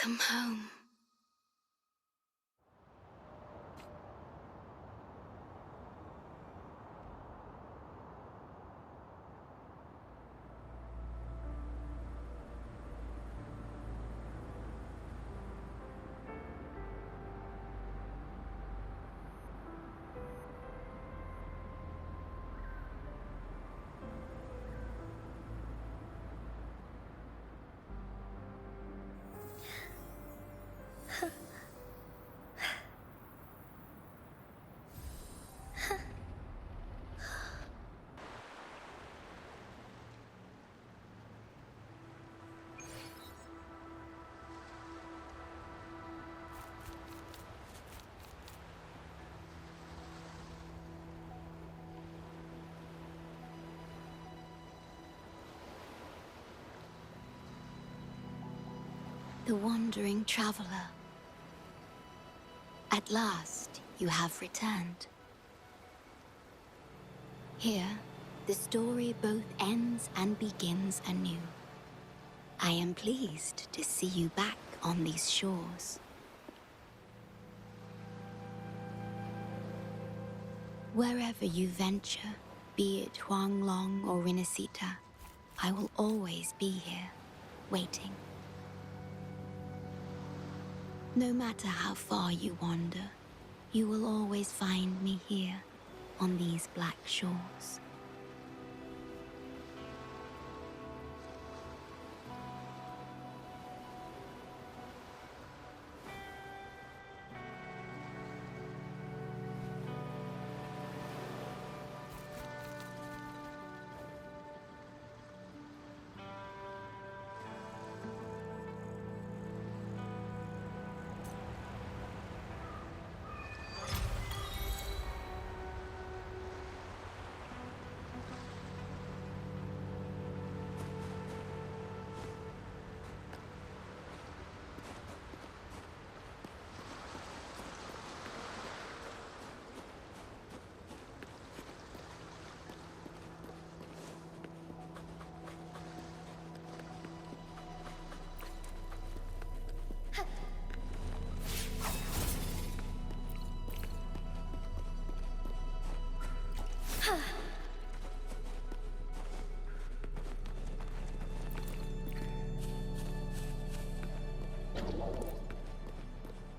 Come home. The wandering traveler. At last, you have returned. Here, the story both ends and begins anew. I am pleased to see you back on these shores. Wherever you venture, be it Huanglong or Rinasita, I will always be here, waiting. No matter how far you wander, you will always find me here, on these black shores.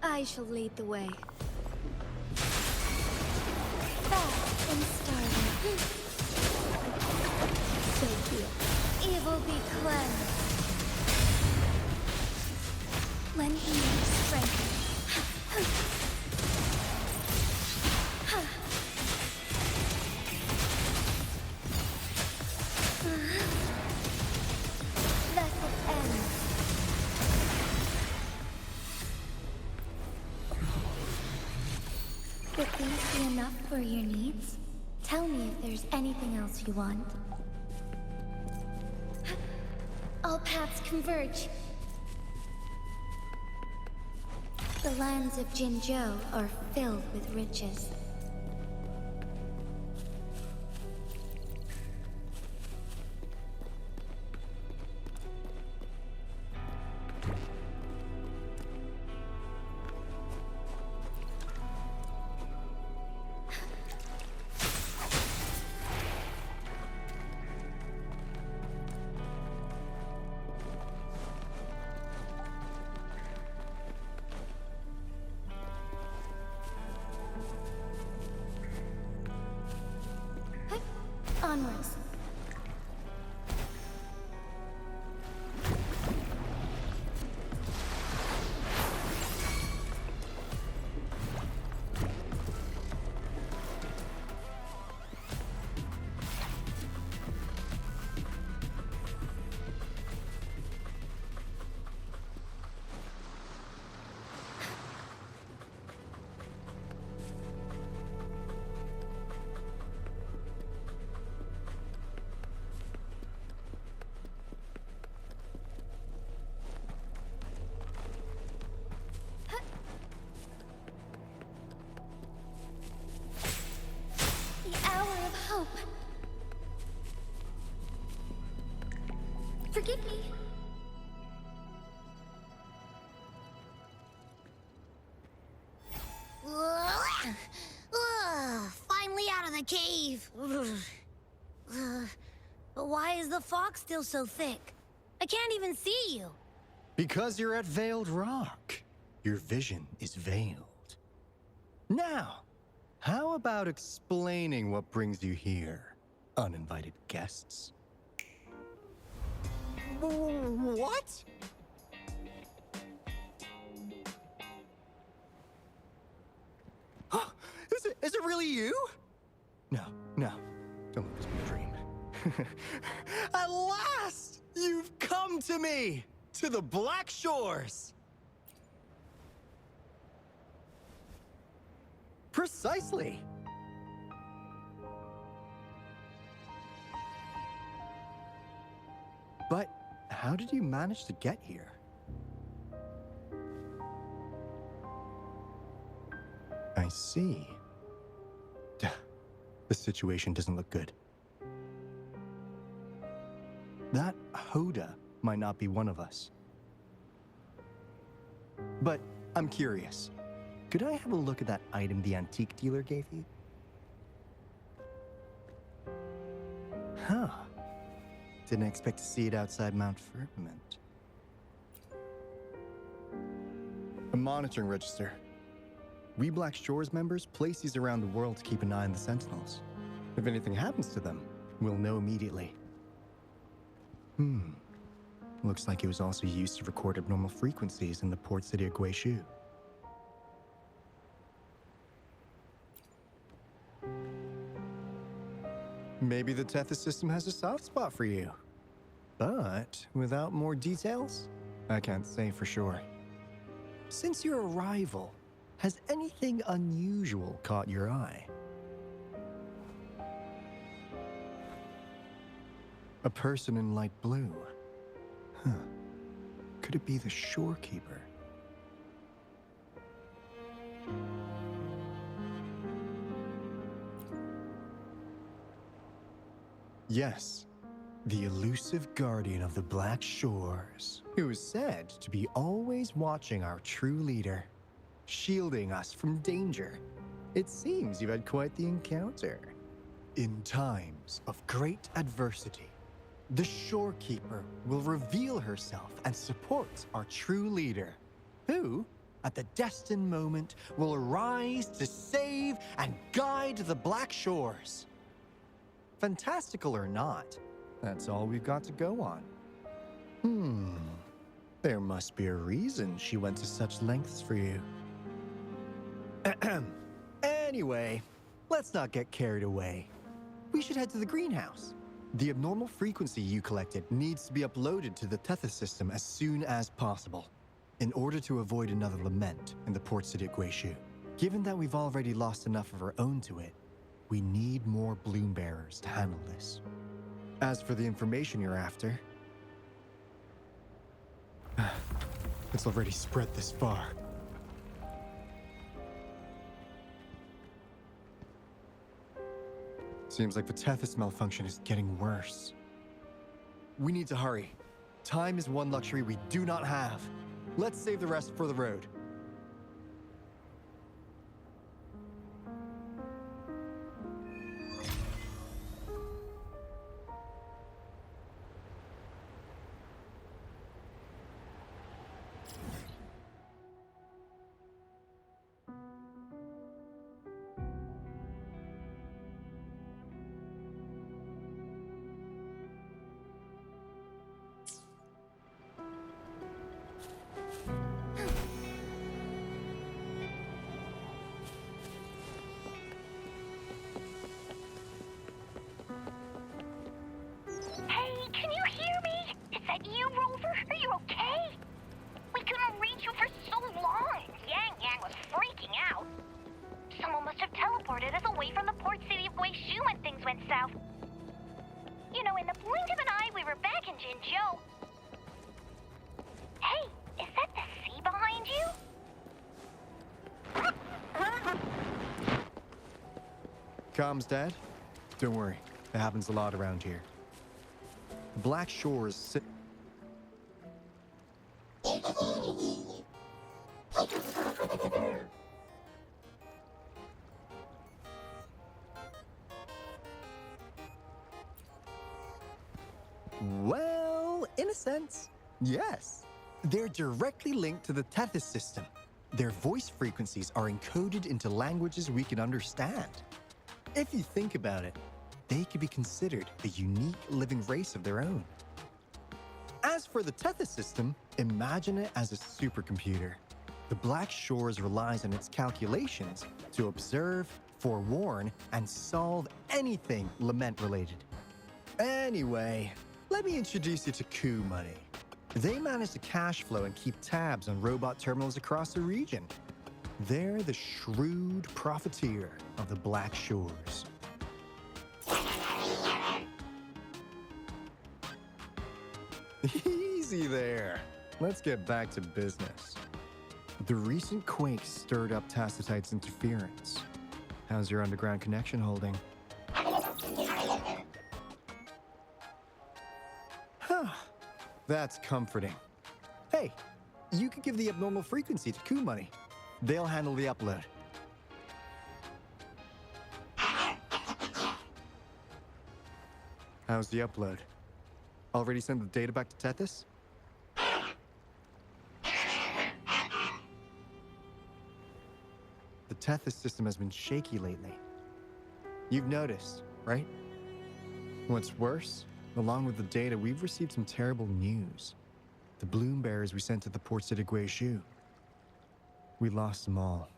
I shall lead the way. Fast and starving. So be it. Evil be cleansed. Lend me your strength. Vessel ends. Would these be enough for your needs? Tell me if there's anything else you want. All paths converge. The lands of Jinzhou are filled with riches. Onwards. Hope. Forgive me. leave. But why is the fog still so thick? I can't even see you. Because you're at Veiled Rock. Your vision is veiled. Now, how about explaining what brings you here, uninvited guests? What? Is it really you? No, don't let this be a dream. At last, you've come to me, to the Black Shores. Precisely. But how did you manage to get here? I see. The situation doesn't look good. That Hoda might not be one of us. But I'm curious. Could I have a look at that item the antique dealer gave you? Huh. Didn't expect to see it outside Mount Firmament. A monitoring register. We Black Shores members place these around the world to keep an eye on the Sentinels. If anything happens to them, we'll know immediately. Looks like it was also used to record abnormal frequencies in the port city of Guishu. Maybe the Tethys system has a soft spot for you. But without more details, I can't say for sure. Since your arrival, has anything unusual caught your eye? A person in light blue. Huh. Could it be the shorekeeper? Yes, the elusive guardian of the Black Shores, who is said to be always watching our true leader, shielding us from danger. It seems you've had quite the encounter. In times of great adversity, the shorekeeper will reveal herself and support our true leader, who, at the destined moment, will arise to save and guide the Black Shores. Fantastical or not, that's all we've got to go on. There must be a reason she went to such lengths for you. Anyway, let's not get carried away. We should head to the greenhouse. The abnormal frequency you collected needs to be uploaded to the Tethys system as soon as possible, in order to avoid another lament in the port city of Guishu. Given that we've already lost enough of our own to it, we need more bloom bearers to handle this. As for the information you're after, it's already spread this far. Seems like the Tethys malfunction is getting worse. We need to hurry. Time is one luxury we do not have. Let's save the rest for the road. Comms, Dad? Don't worry. It happens a lot around here. Black Shores... Well, in a sense, yes. They're directly linked to the Tethys system. Their voice frequencies are encoded into languages we can understand. If you think about it, they could be considered a unique living race of their own. As for the Tethys system, imagine it as a supercomputer. The Black Shores relies on its calculations to observe, forewarn, and solve anything lament-related. Anyway, let me introduce you to Coup Money. They manage to cash flow and keep tabs on robot terminals across the region. They're the shrewd profiteer of the Black Shores. Easy there. Let's get back to business. The recent quake stirred up Tacitite's interference. How's your underground connection holding? Huh. That's comforting. Hey, you could give the abnormal frequency to Coup Money. They'll handle the upload. How's the upload? Already sent the data back to Tethys? The Tethys system has been shaky lately. You've noticed, right? What's worse, along with the data, we've received some terrible news. The bloom bearers we sent to the port city Guizhou. We lost them all.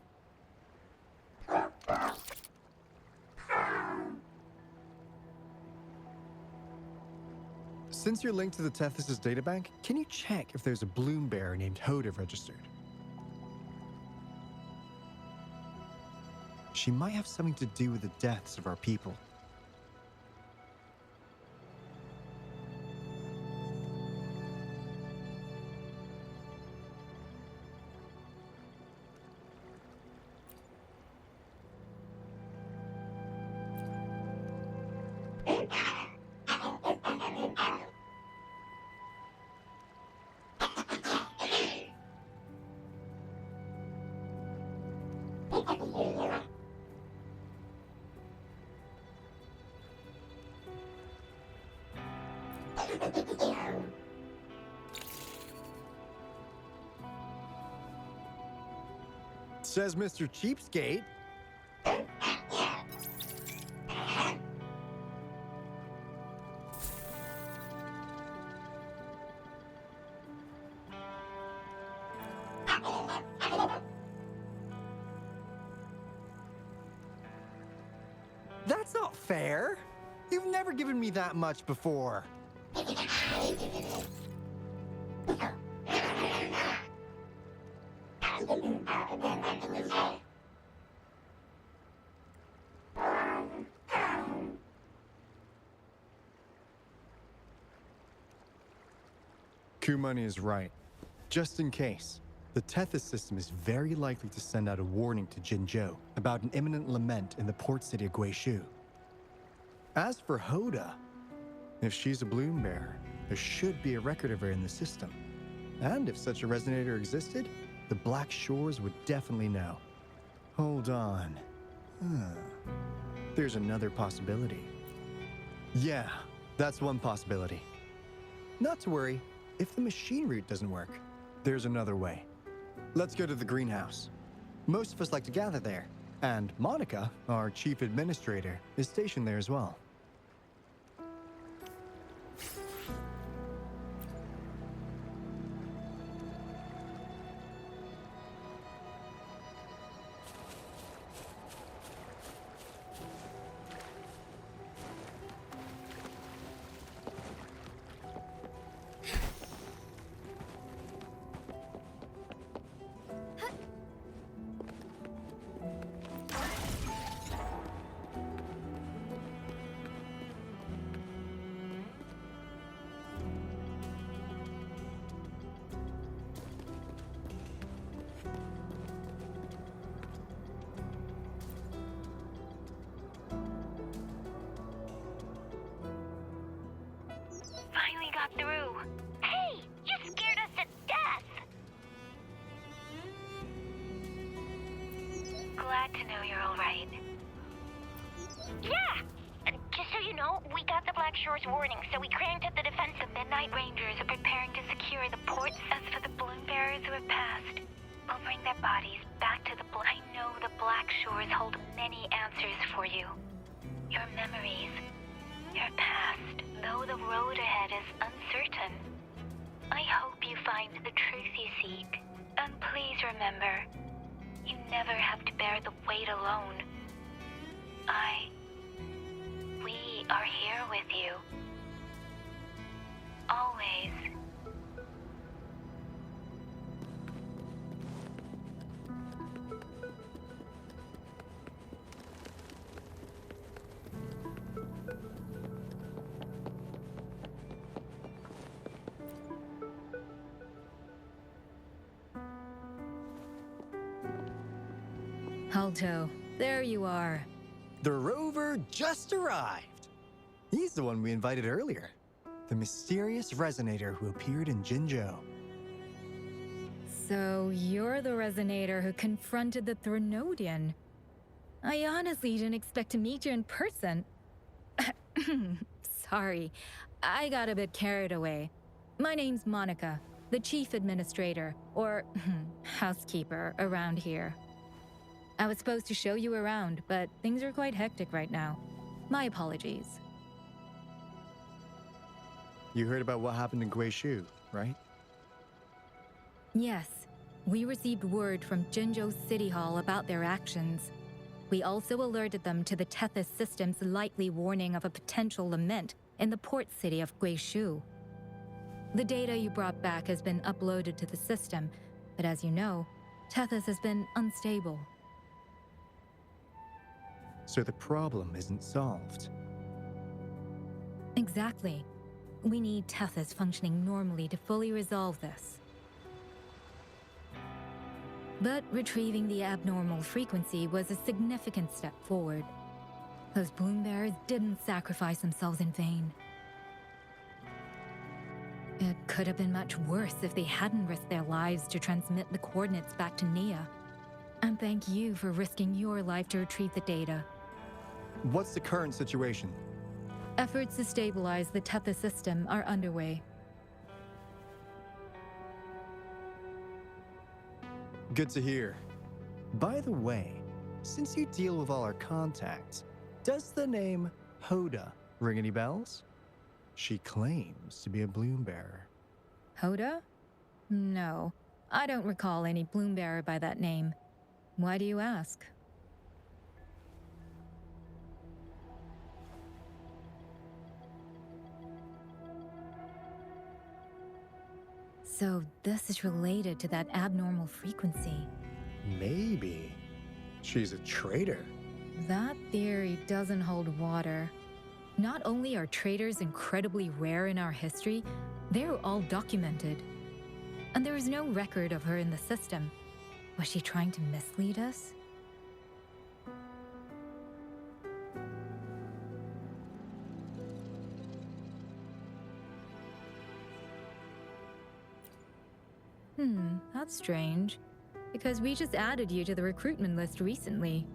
Since you're linked to the Tethys' databank, can you check if there's a bloom bearer named Hoda registered? She might have something to do with the deaths of our people. Says Mr. Cheapskate. That's not fair. You've never given me that much before. Coup Money is right. Just in case, the Tethys system is very likely to send out a warning to Jinzhou about an imminent lament in the port city of Guizhou. As for Hoda, if she's a bloom bearer, there should be a record of her in the system. And if such a resonator existed, the Black Shores would definitely know. Hold on. There's another possibility. Yeah, that's one possibility. Not to worry, if the machine route doesn't work, there's another way. Let's go to the greenhouse. Most of us like to gather there, and Monica, our chief administrator, is stationed there as well. Finally got through. Hey, you scared us to death. Glad to know you're all right. Yeah, just so you know, we got the Black Black Shore's warning, so we cranked up the defense. The Midnight Rangers are preparing to secure the ports. As for the balloon bearers who have passed, we'll bring their bodies back to the I know the Black Shores hold many answers for you. Your memories, your past, though the road ahead is uncertain. I hope you find the truth you seek. And please remember, you never have to bear the weight alone. We are here with you. Always. Alto, there you are. The rover just arrived. He's the one we invited earlier. The mysterious resonator who appeared in Jinzhou. So you're the resonator who confronted the Threnodian. I honestly didn't expect to meet you in person. Sorry, I got a bit carried away. My name's Monica, the chief administrator, or housekeeper around here. I was supposed to show you around, but things are quite hectic right now. My apologies. You heard about what happened in Guishu, right? Yes, we received word from Jinzhou City Hall about their actions. We also alerted them to the Tethys system's likely warning of a potential lament in the port city of Guishu. The data you brought back has been uploaded to the system, but as you know, Tethys has been unstable. So the problem isn't solved. Exactly. We need Tethys functioning normally to fully resolve this. But retrieving the abnormal frequency was a significant step forward. Those bloom bearers didn't sacrifice themselves in vain. It could have been much worse if they hadn't risked their lives to transmit the coordinates back to Nia. And thank you for risking your life to retrieve the data. What's the current situation? Efforts to stabilize the Tethys system are underway. Good to hear. By the way, since you deal with all our contacts, does the name Hoda ring any bells? She claims to be a bloom bearer. Hoda? No, I don't recall any bloom bearer by that name. Why do you ask? So this is related to that abnormal frequency. Maybe. She's a traitor. That theory doesn't hold water. Not only are traitors incredibly rare in our history, they're all documented. And there is no record of her in the system. Was she trying to mislead us? That's strange. Because we just added you to the recruitment list recently.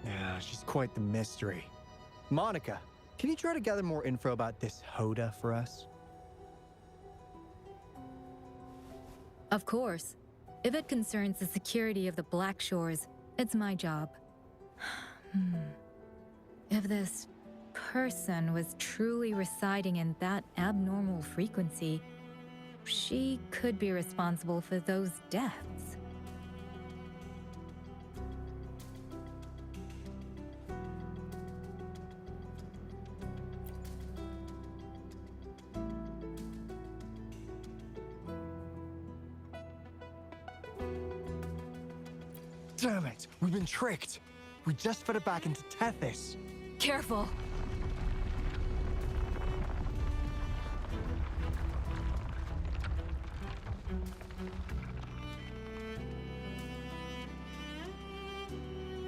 Yeah, she's quite the mystery. Monica, can you try to gather more info about this Hoda for us? Of course. If it concerns the security of the Black Shores, it's my job. If this person was truly residing in that abnormal frequency, she could be responsible for those deaths. Damn it! We've been tricked! We just fed it back into Tethys. Careful!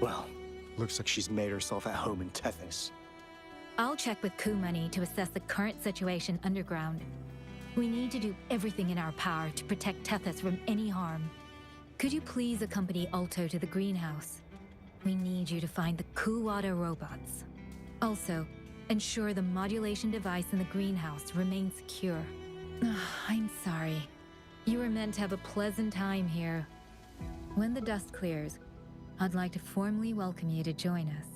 Well, looks like she's made herself at home in Tethys. I'll check with Kumani to assess the current situation underground. We need to do everything in our power to protect Tethys from any harm. Could you please accompany Alto to the greenhouse? We need you to find the Kuwata robots. Also, Ensure the modulation device in the greenhouse remains secure. I'm sorry. You were meant to have a pleasant time here. When the dust clears, I'd like to formally welcome you to join us.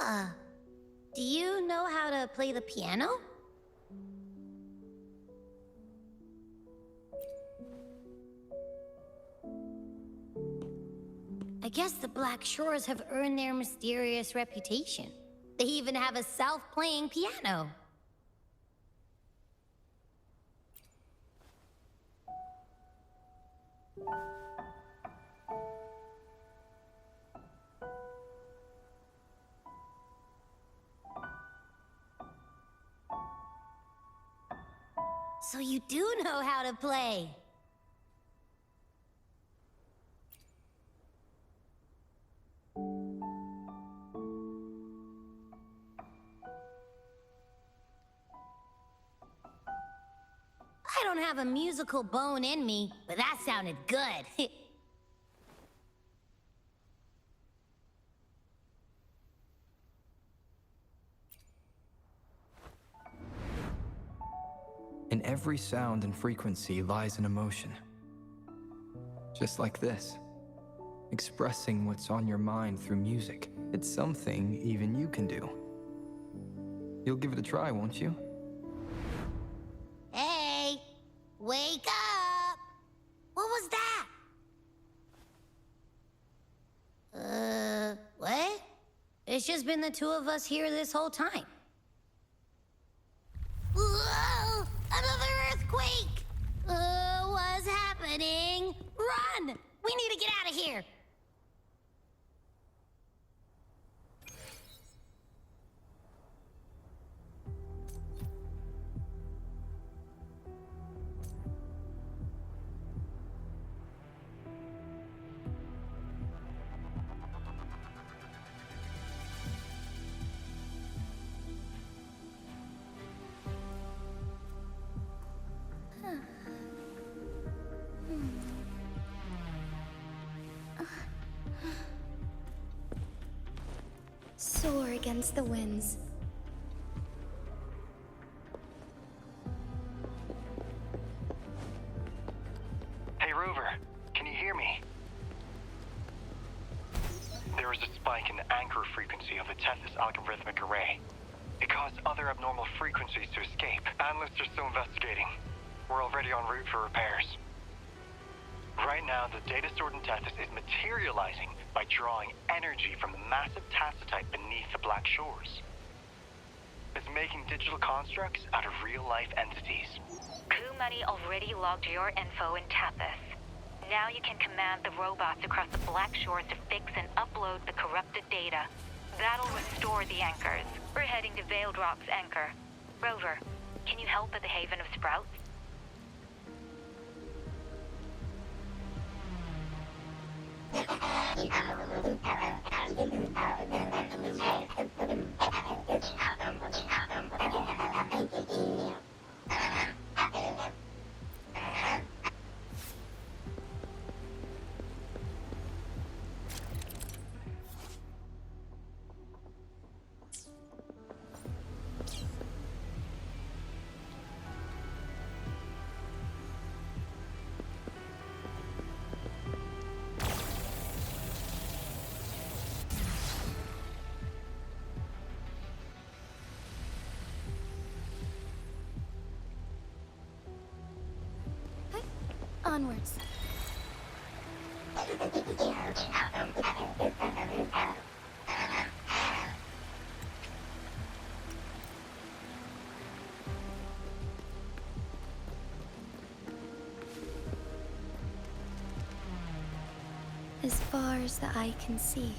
Ah, do you know how to play the piano? I guess the Black Shores have earned their mysterious reputation. They even have a self-playing piano. So you do know how to play. I don't have a musical bone in me, but that sounded good. In every sound and frequency lies an emotion. Just like this. Expressing what's on your mind through music. It's something even you can do. You'll give it a try, won't you? Hey! Wake up! What was that? What? It's just been the two of us here this whole time. Whoa! Another earthquake! What's happening? Run! We need to get out of here! Soar against the winds. Hey, Rover, can you hear me? There was a spike in the anchor frequency of the Tethys algorithmic array. It caused other abnormal frequencies to escape. Analysts are still investigating. We're already en route for repairs. Right now, the data stored in Tethys is materializing by drawing energy from the massive tacitite beneath the Black Shores. It's making digital constructs out of real-life entities. Coup Money already logged your info in Tethys. Now you can command the robots across the Black Shores to fix and upload the corrupted data. That'll restore the anchors. We're heading to Veiled Rock's anchor. Rover, can you help at the Haven of Sprouts? Onwards. As far as the eye can see.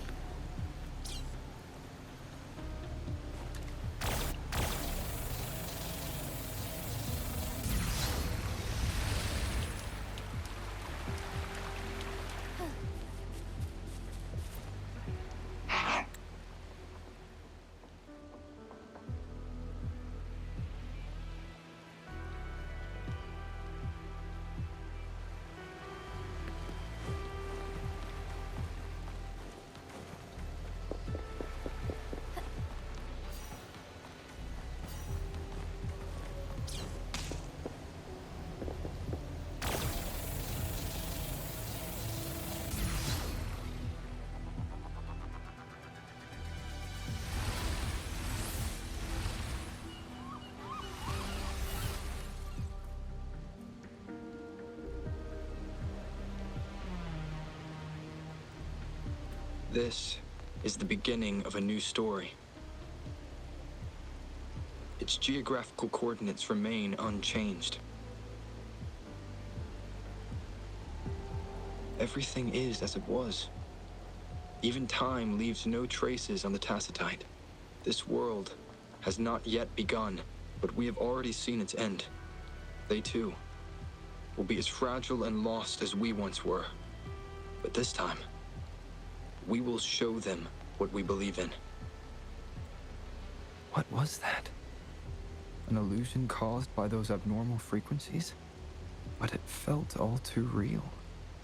This is the beginning of a new story. Its geographical coordinates remain unchanged. Everything is as it was. Even time leaves no traces on the tacitite. This world has not yet begun, but we have already seen its end. They too will be as fragile and lost as we once were. But this time, we will show them what we believe in. What was that? An illusion caused by those abnormal frequencies? But it felt all too real.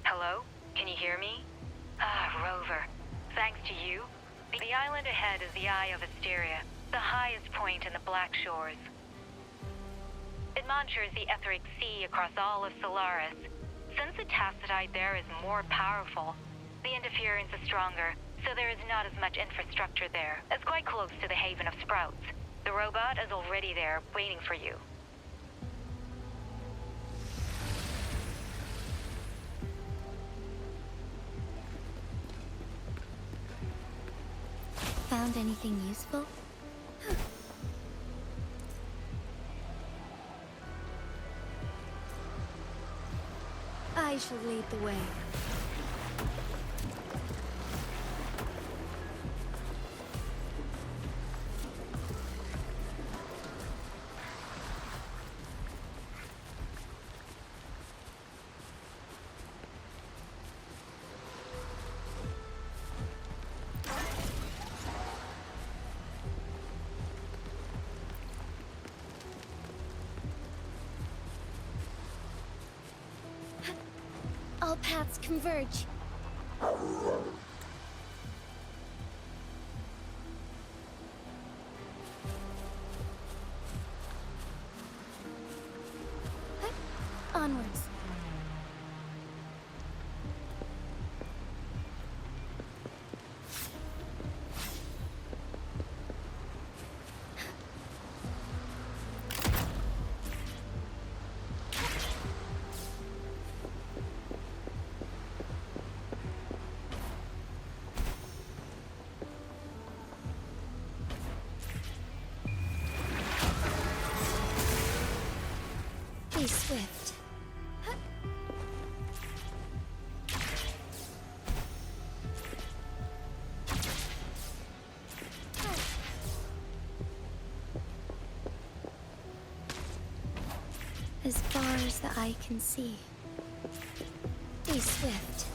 Hello? Can you hear me? Rover. Thanks to you, the island ahead is the Eye of Asteria, the highest point in the Black Shores. It monitors the etheric sea across all of Solaris. Since the tacitite there is more powerful, the interference is stronger, so there is not as much infrastructure there. It's quite close to the Haven of Sprouts. The robot is already there, waiting for you. Found anything useful? I shall lead the way. All paths converge. Onwards. Be swift. As far as the eye can see. Be swift.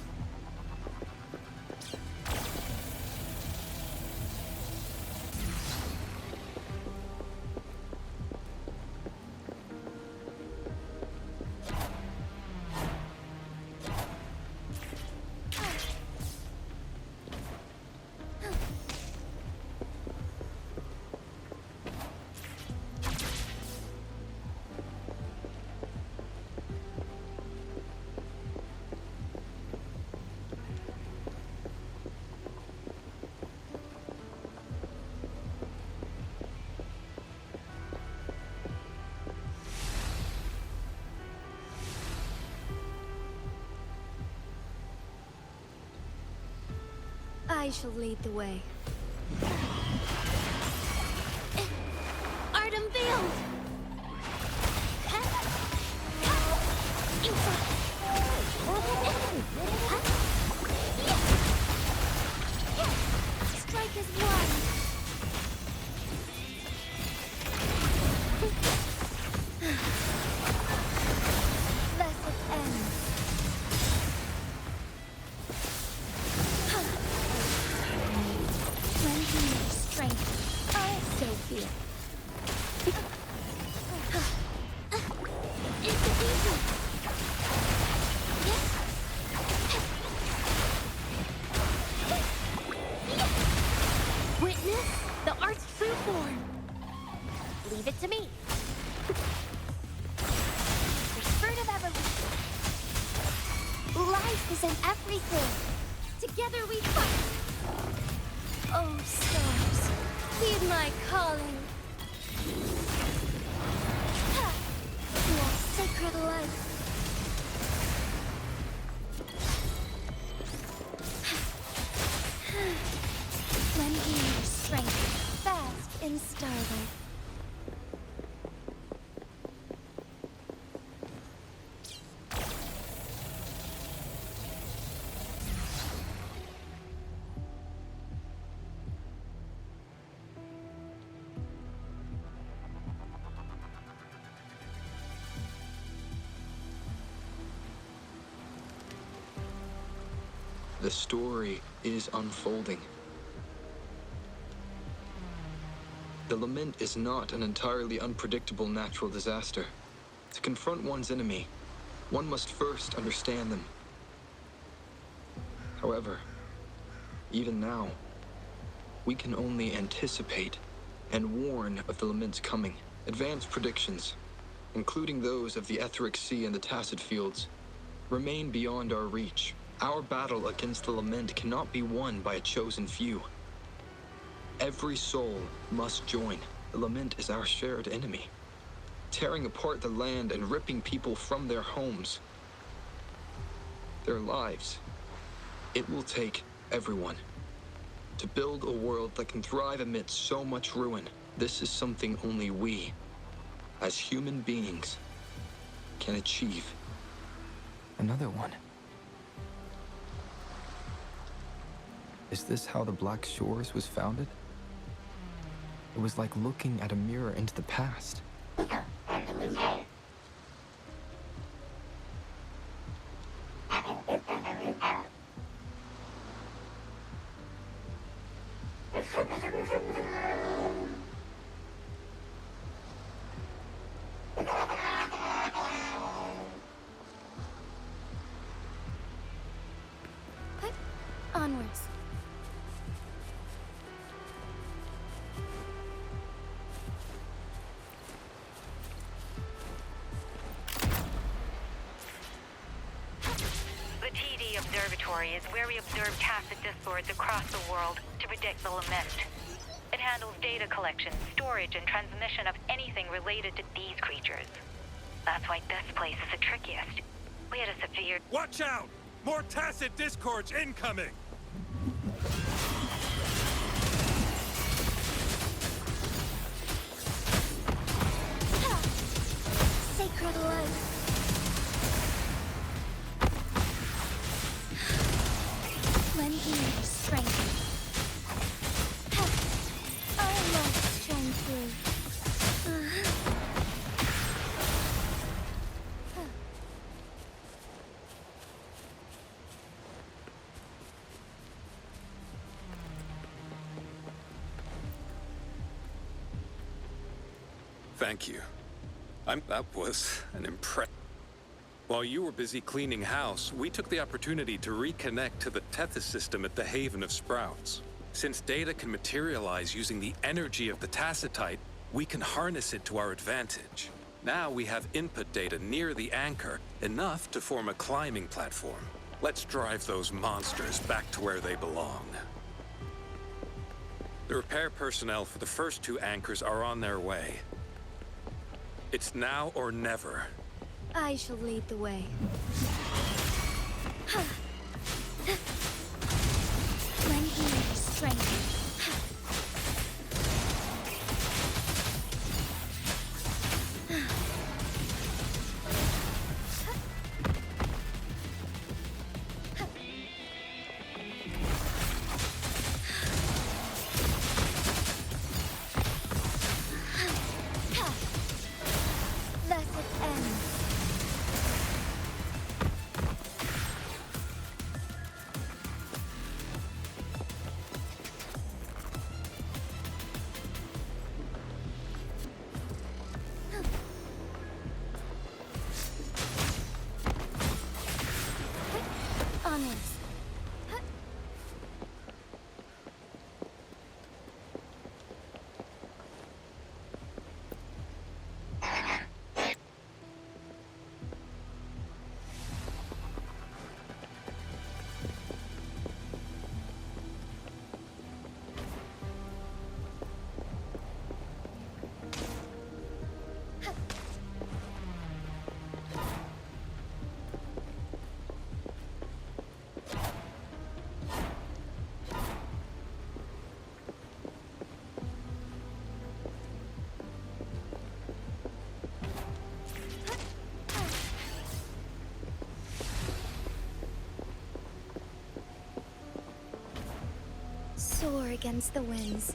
I shall lead the way. Art unveiled! Strike as one! Thus it ends. Lending your strength, I so feel. It's easy. Witness the art's true form. Leave it to me. The spirit of evolution. Life is in everything. Together we fight. Oh, stars, heed my calling. You are sacred life. Lending your strength, fast in starlight. The story is unfolding. The lament is not an entirely unpredictable natural disaster. To confront one's enemy, one must first understand them. However, even now, we can only anticipate and warn of the lament's coming. Advanced predictions including those of the Etheric Sea and the Tacet Fields, remain beyond our reach. Our battle against the Lament cannot be won by a chosen few. Every soul must join. The Lament is our shared enemy, tearing apart the land and ripping people from their homes, their lives. It will take everyone to build a world that can thrive amidst so much ruin. This is something only we, as human beings, can achieve. Another one. Is this how the Black Shores was founded? It was like looking at a mirror into the past. Onwards. The TD Observatory is where we observe tacit discords across the world to predict the Lament. It handles data collection, storage, and transmission of anything related to these creatures. That's why this place is the trickiest. We had a severe... Watch out! More tacit discords incoming! Sacred light. Lend me your strength. I must shine through. Thank you. That was an impressive... While you were busy cleaning house, we took the opportunity to reconnect to the Tethys system at the Haven of Sprouts. Since data can materialize using the energy of the Tacetite, we can harness it to our advantage. Now we have input data near the anchor, enough to form a climbing platform. Let's drive those monsters back to where they belong. The repair personnel for the first two anchors are on their way. It's now or never. I shall lead the way. Lend me your strength. Thus it ends. Onwards. Soar against the winds.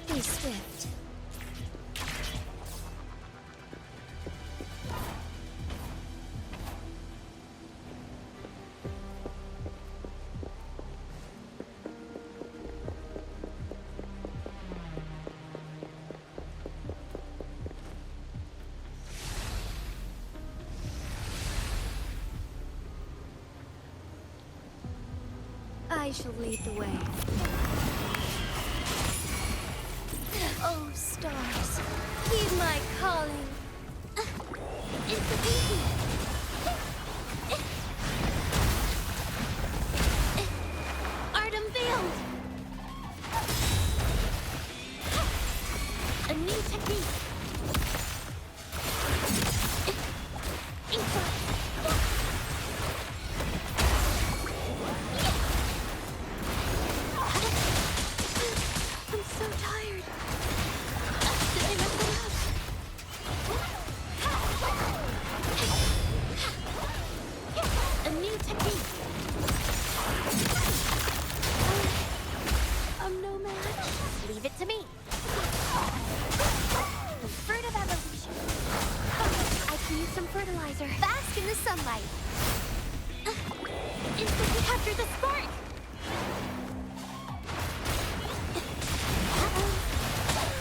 Be swift. I shall lead the way. Oh, stars, heed my calling. It's the pinky. Art unveiled. A new technique. I'm so tired. Did I mess it up? A new technique. I'm no match. Leave it to me. The fruit of evolution. I can use some fertilizer. Bask in the sunlight. Instantly capture the spark.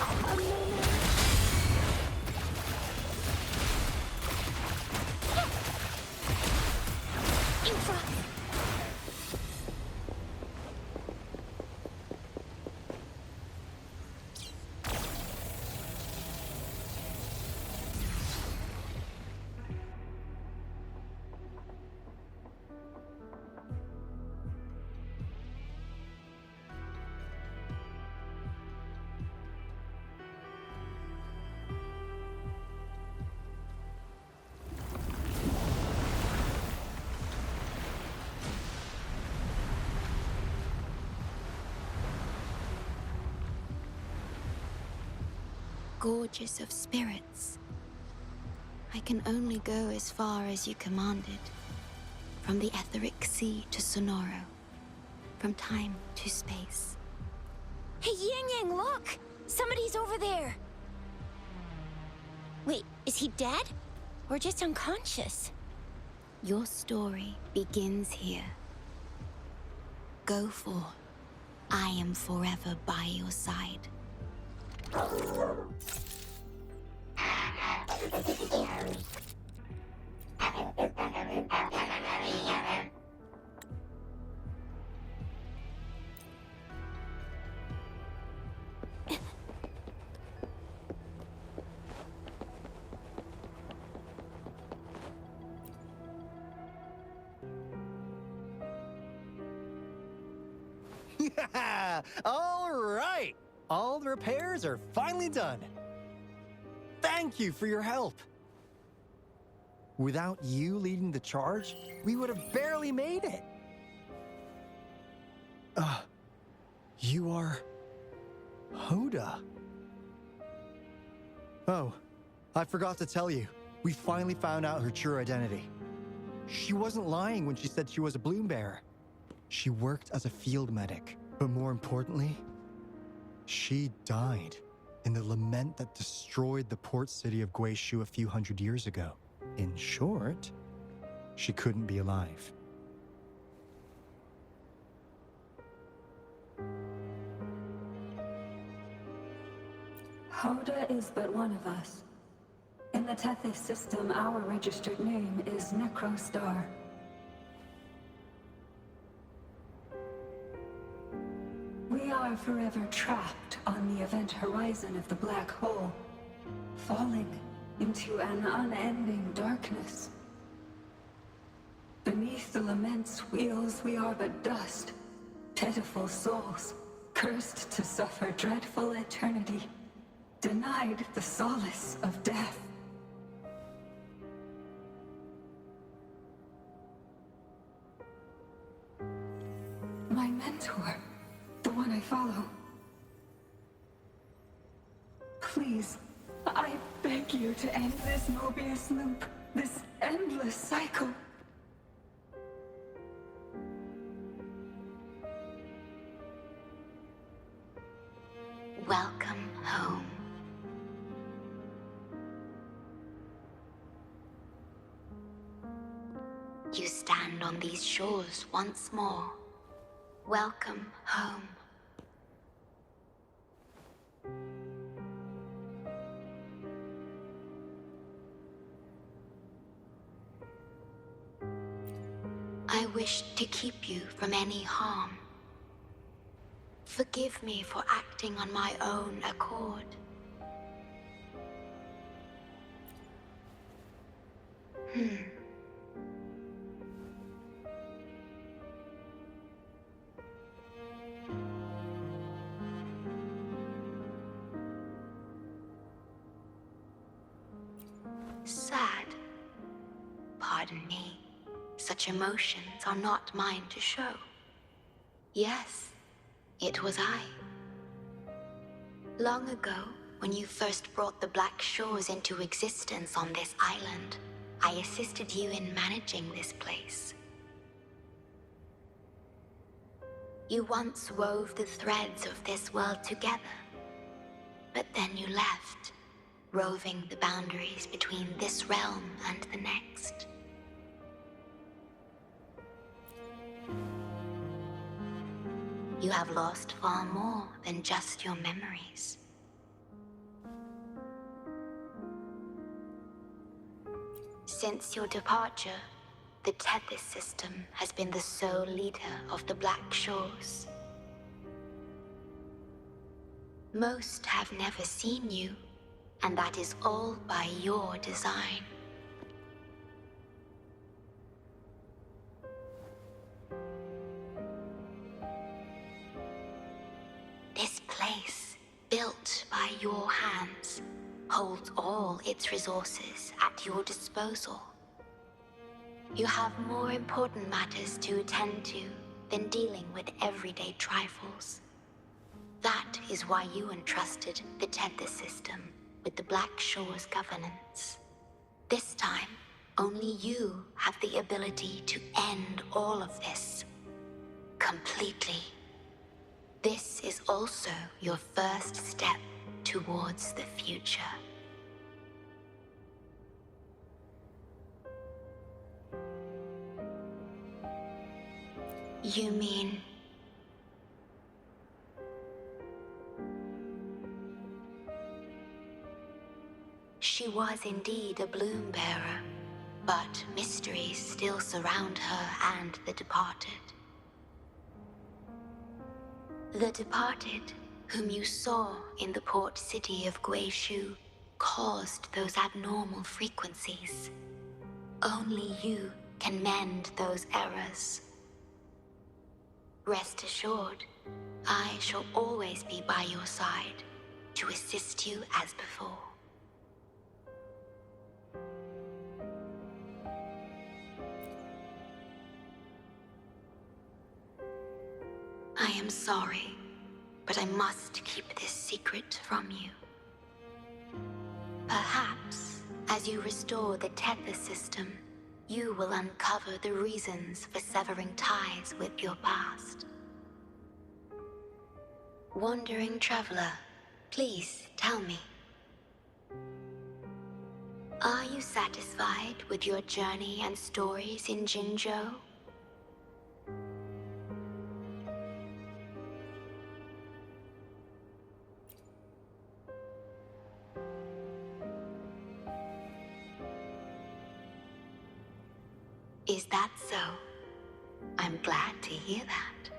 I'm no match. Infra. Gorgeous of spirits, I can only go as far as you commanded. From the etheric sea to Sonoro, from time to space. Hey, Yang Yang, look! Somebody's over there! Wait, is he dead? Or just unconscious? Your story begins here. Go forth. I am forever by your side. Yeah! All right! All the repairs are finally done. Thank you for your help. Without you leading the charge, we would have barely made it. You are... Hoda. Oh, I forgot to tell you. We finally found out her true identity. She wasn't lying when she said she was a bloom bearer. She worked as a field medic, but more importantly, she died in the lament that destroyed the port city of Guishu a few hundred years ago. In short, she couldn't be alive. Hoda is but one of us. In the Tethys system, our registered name is Necrostar. We are forever trapped on the event horizon of the black hole, falling into an unending darkness. Beneath the lament's wheels, we are but dust, pitiful souls, cursed to suffer dreadful eternity, denied the solace of death. My mentor, the one I follow. Please, I beg you to end this Mobius loop, this endless cycle. Welcome home. You stand on these shores once more. Welcome home. I wish to keep you from any harm, Forgive me for acting on my own accord. Sad. Pardon me. Such emotions are not mine to show. Yes, it was I. Long ago, when you first brought the Black Shores into existence on this island, I assisted you in managing this place. You once wove the threads of this world together, but then you left, roving the boundaries between this realm and the next. You have lost far more than just your memories. Since your departure, the Tethys system has been the sole leader of the Black Shores. Most have never seen you, and that is all by your design. This place, built by your hands, holds all its resources at your disposal. You have more important matters to attend to than dealing with everyday trifles. That is why you entrusted the Tethys system with the Black Shores governance. This time, only you have the ability to end all of this. Completely. This is also your first step towards the future. You mean... She was indeed a bloom bearer, but mysteries still surround her and the departed. The departed, whom you saw in the port city of Guishu, caused those abnormal frequencies. Only you can mend those errors. Rest assured, I shall always be by your side to assist you as before. I am sorry, but I must keep this secret from you. Perhaps, as you restore the Tethys system, you will uncover the reasons for severing ties with your past. Wandering traveler, please tell me. Are you satisfied with your journey and stories in Jinzhou? Is that so? I'm glad to hear that.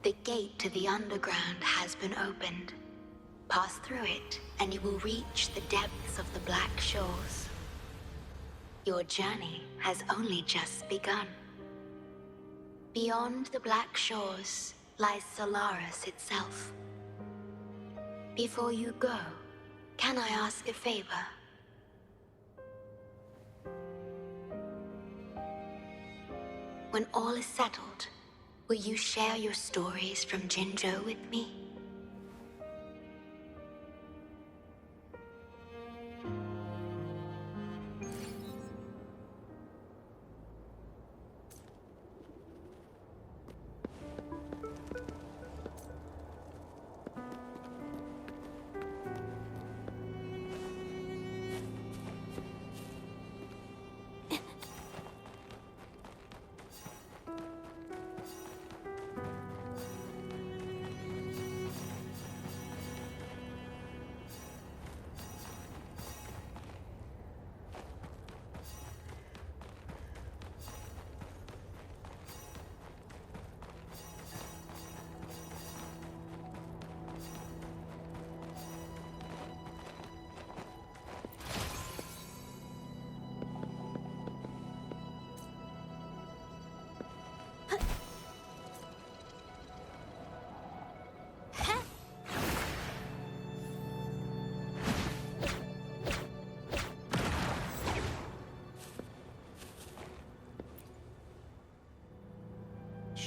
The gate to the underground has been opened. Pass through it, and you will reach the depths of the Black Shores. Your journey has only just begun. Beyond the Black Shores lies Solaris itself. Before you go, can I ask a favor? When all is settled, will you share your stories from Jinzhou with me?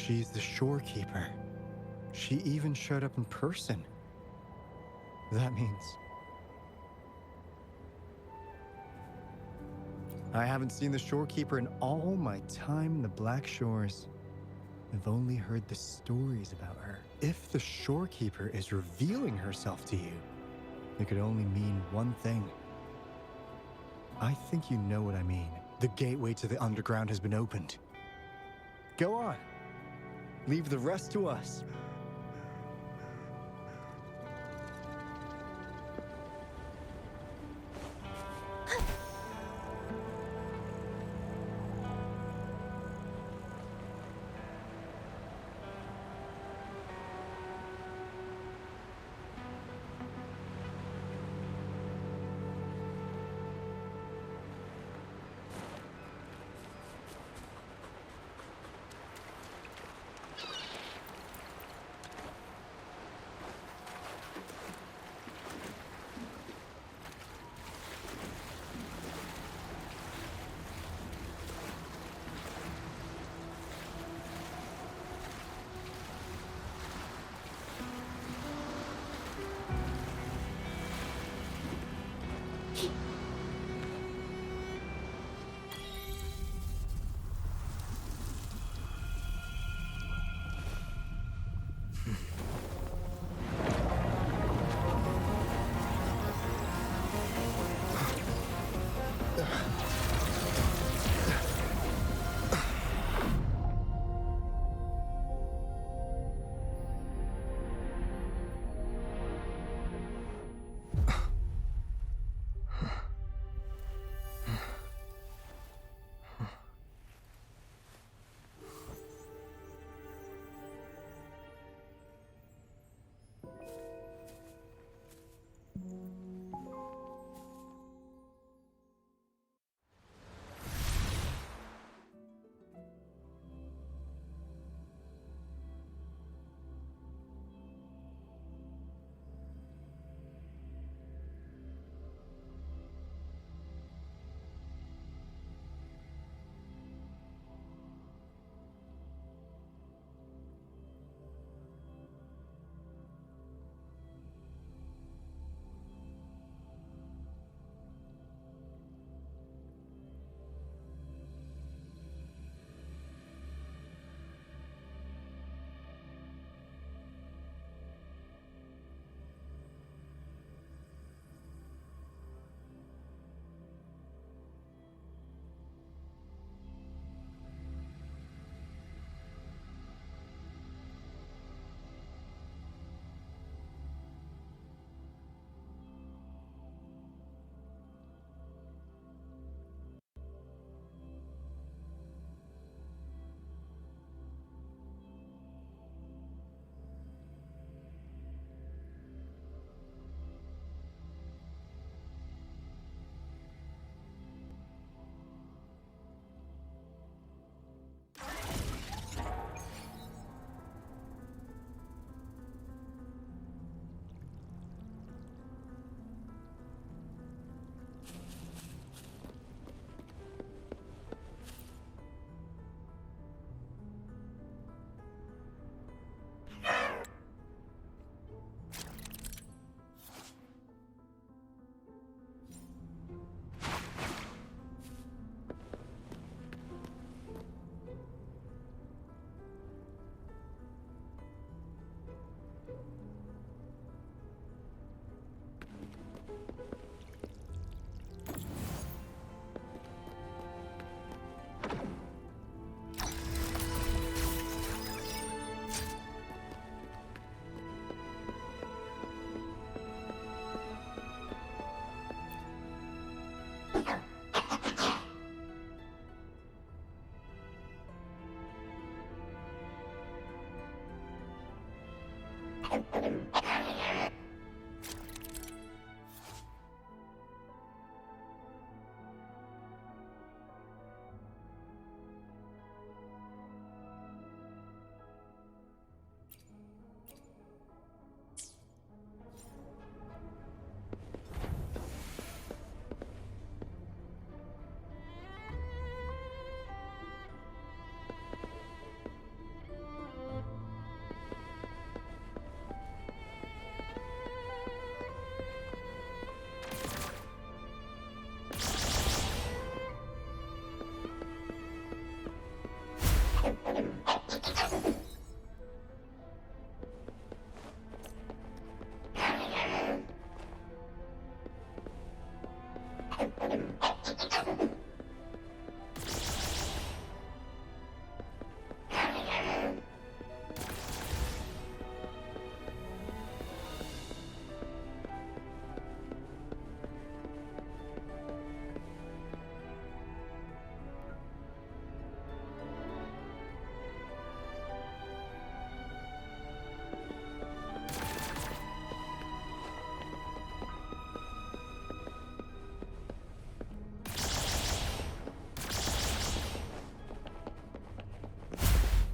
She's the shorekeeper. She even showed up in person. That means I haven't seen the shorekeeper in all my time in the Black Shores. I've only heard the stories about her. If the shorekeeper is revealing herself to you, it could only mean one thing. I think you know what I mean. The gateway to the underground has been opened. Go on. Leave the rest to us.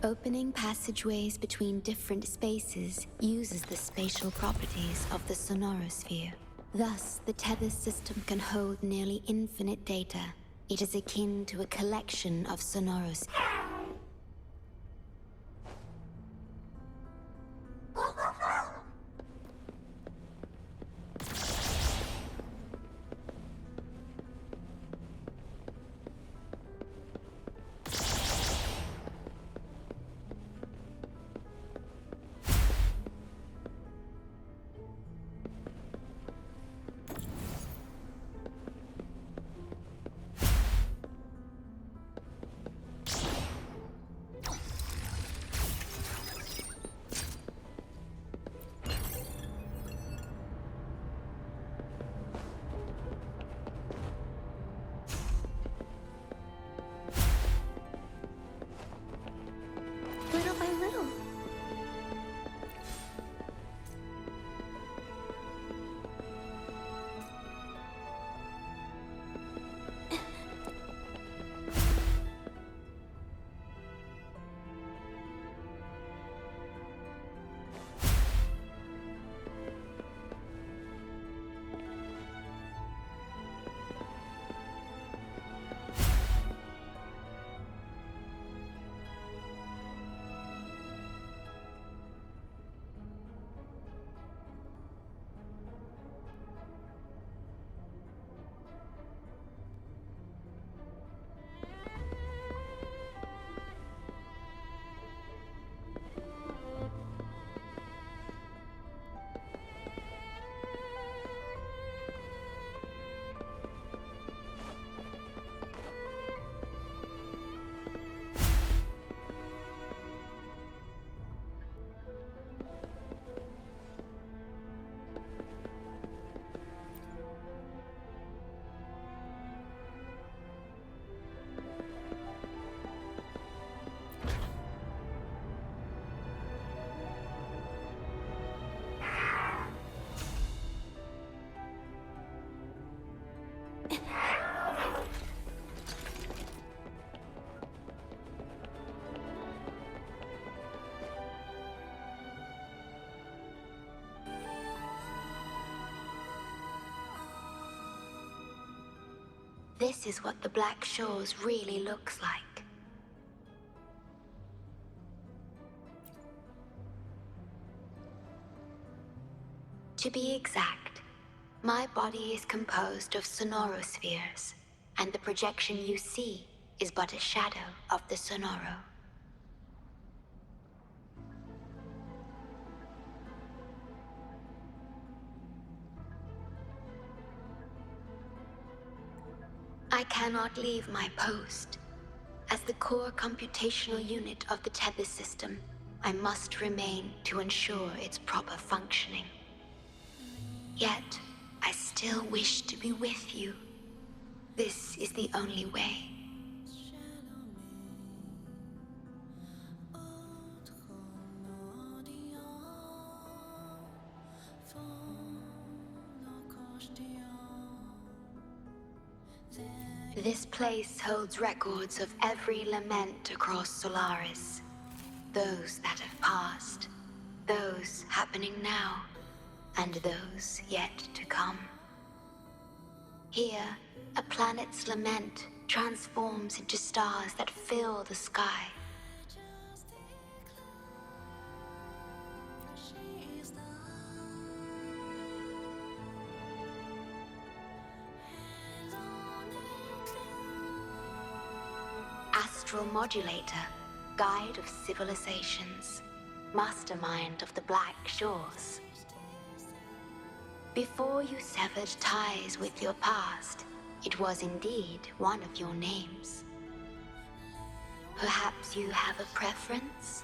Opening passageways between different spaces uses the spatial properties of the sonorosphere. Thus, the tether system can hold nearly infinite data. It is akin to a collection of sonoros. Little by little. This is what the Black Shores really looks like. To be exact, my body is composed of sonorospheres, and the projection you see is but a shadow of the sonoro. I cannot leave my post. As the core computational unit of the tether system, I must remain to ensure its proper functioning. Yet, I still wish to be with you. This is the only way. This place holds records of every lament across Solaris. Those that have passed, those happening now, and those yet to come. Here, a planet's lament transforms into stars that fill the sky. Astral Modulator, Guide of Civilizations, Mastermind of the Black Shores. Before you severed ties with your past, it was indeed one of your names. Perhaps you have a preference?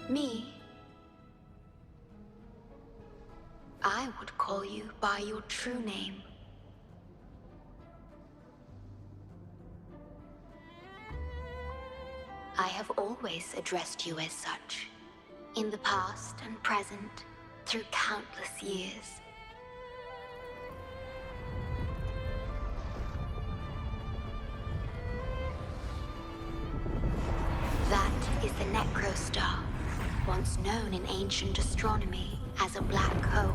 Me? I would call you by your true name. I have always addressed you as such, in the past and present, through countless years. ancient astronomy as a black hole.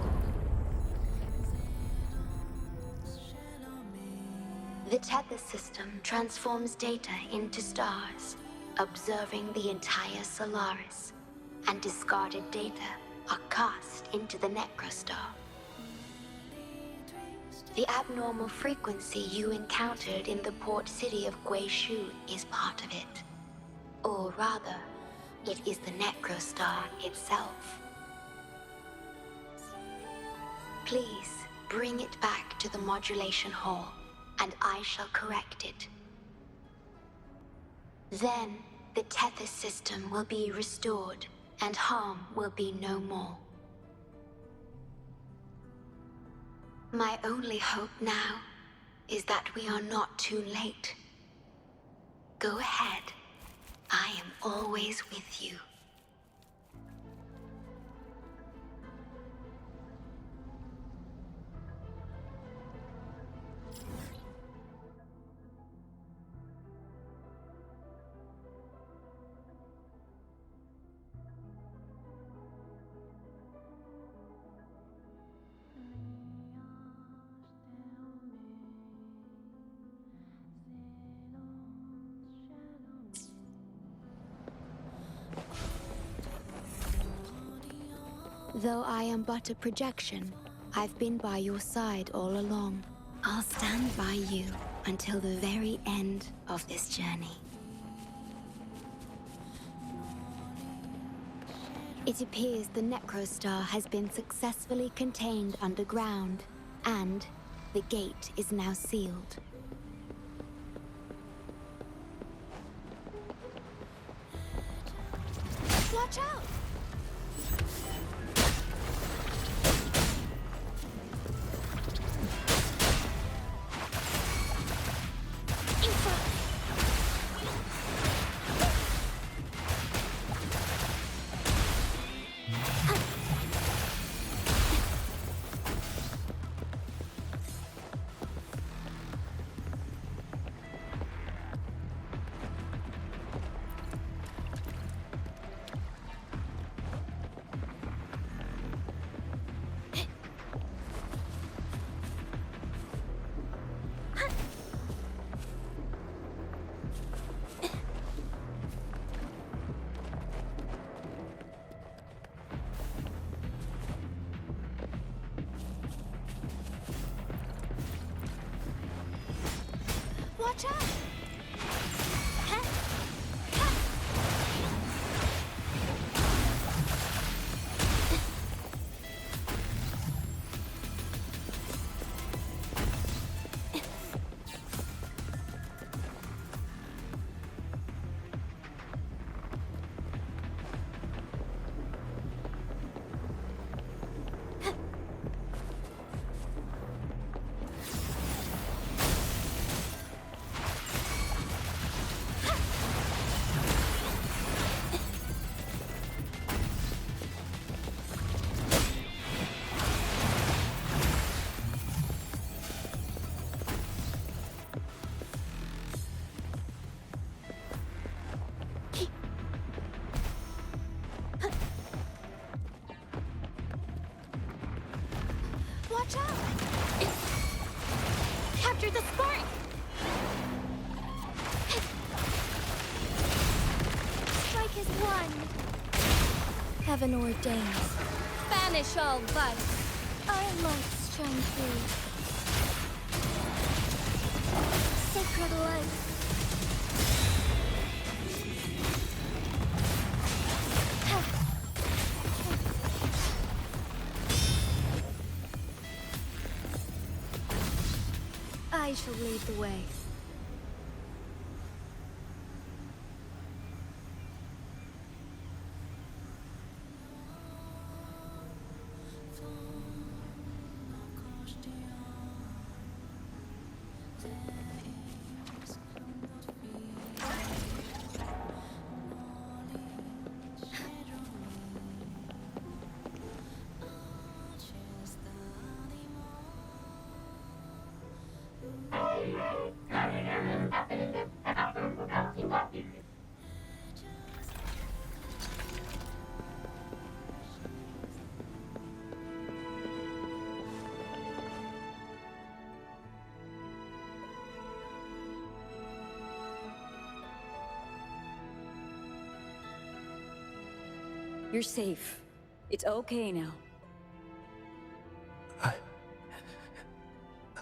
The tether system transforms data into stars, observing the entire Solaris, and discarded data are cast into the necrostar. The abnormal frequency you encountered in the port city of Guishu is part of it. Or rather, it is the necrostar itself. Please bring it back to the modulation hall, and I shall correct it. Then, the Tethys system will be restored, and harm will be no more. My only hope now is that we are not too late. Go ahead. I am always with you. Though I am but a projection, I've been by your side all along. I'll stand by you until the very end of this journey. It appears the necrostar has been successfully contained underground, and the gate is now sealed. Watch out! Watch out! Watch out! Capture the spark! Strike is one. Heaven ordains. Banish all vice. Our lights shine through. Sacred light. I shall lead the way. You're safe. It's okay now.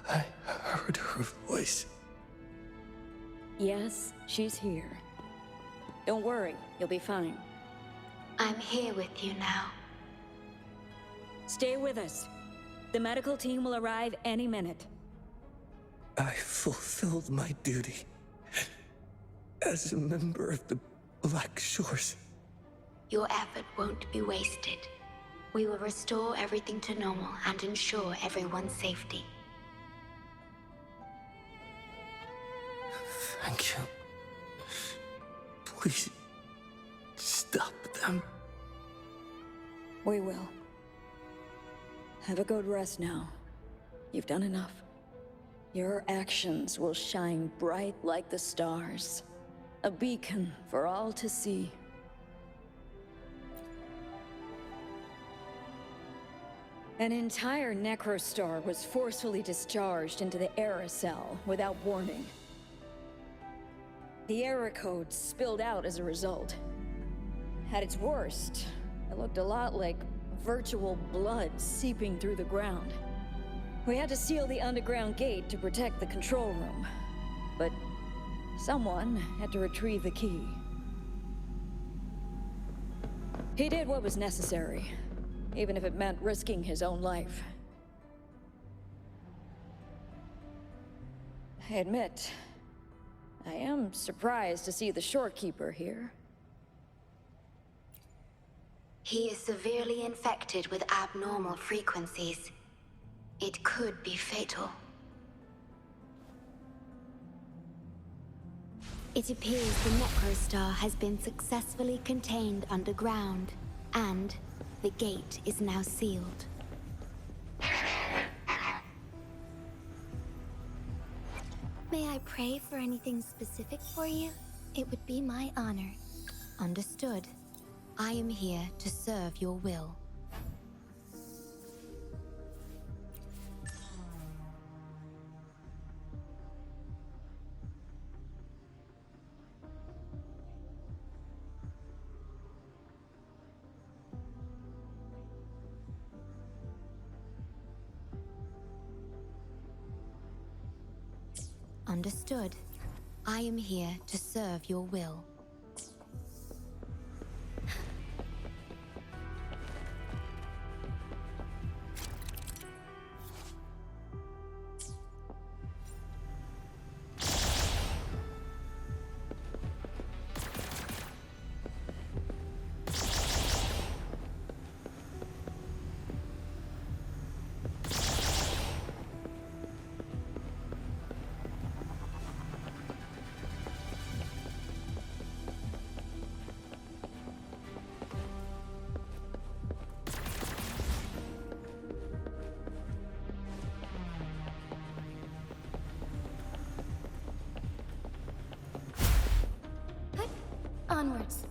I heard her voice. Yes, she's here. Don't worry, you'll be fine. I'm here with you now. Stay with us. The medical team will arrive any minute. I fulfilled my duty as a member of the Black Shores. Your effort won't be wasted. We will restore everything to normal and ensure everyone's safety. Thank you. Please, stop them. We will. Have a good rest now. You've done enough. Your actions will shine bright like the stars. A beacon for all to see. An entire Necrostar was forcefully discharged into the Era Cell without warning. The Era Code spilled out as a result. At its worst, it looked a lot like virtual blood seeping through the ground. We had to seal the underground gate to protect the control room, but someone had to retrieve the key. He did what was necessary, even if it meant risking his own life. I admit, I am surprised to see the Shorekeeper here. He is severely infected with abnormal frequencies. It could be fatal. It appears the Necrostar has been successfully contained underground, and the gate is now sealed. May I pray for anything specific for you? It would be my honor. Understood. I am here to serve your will. Understood. I am here to serve your will. Onwards.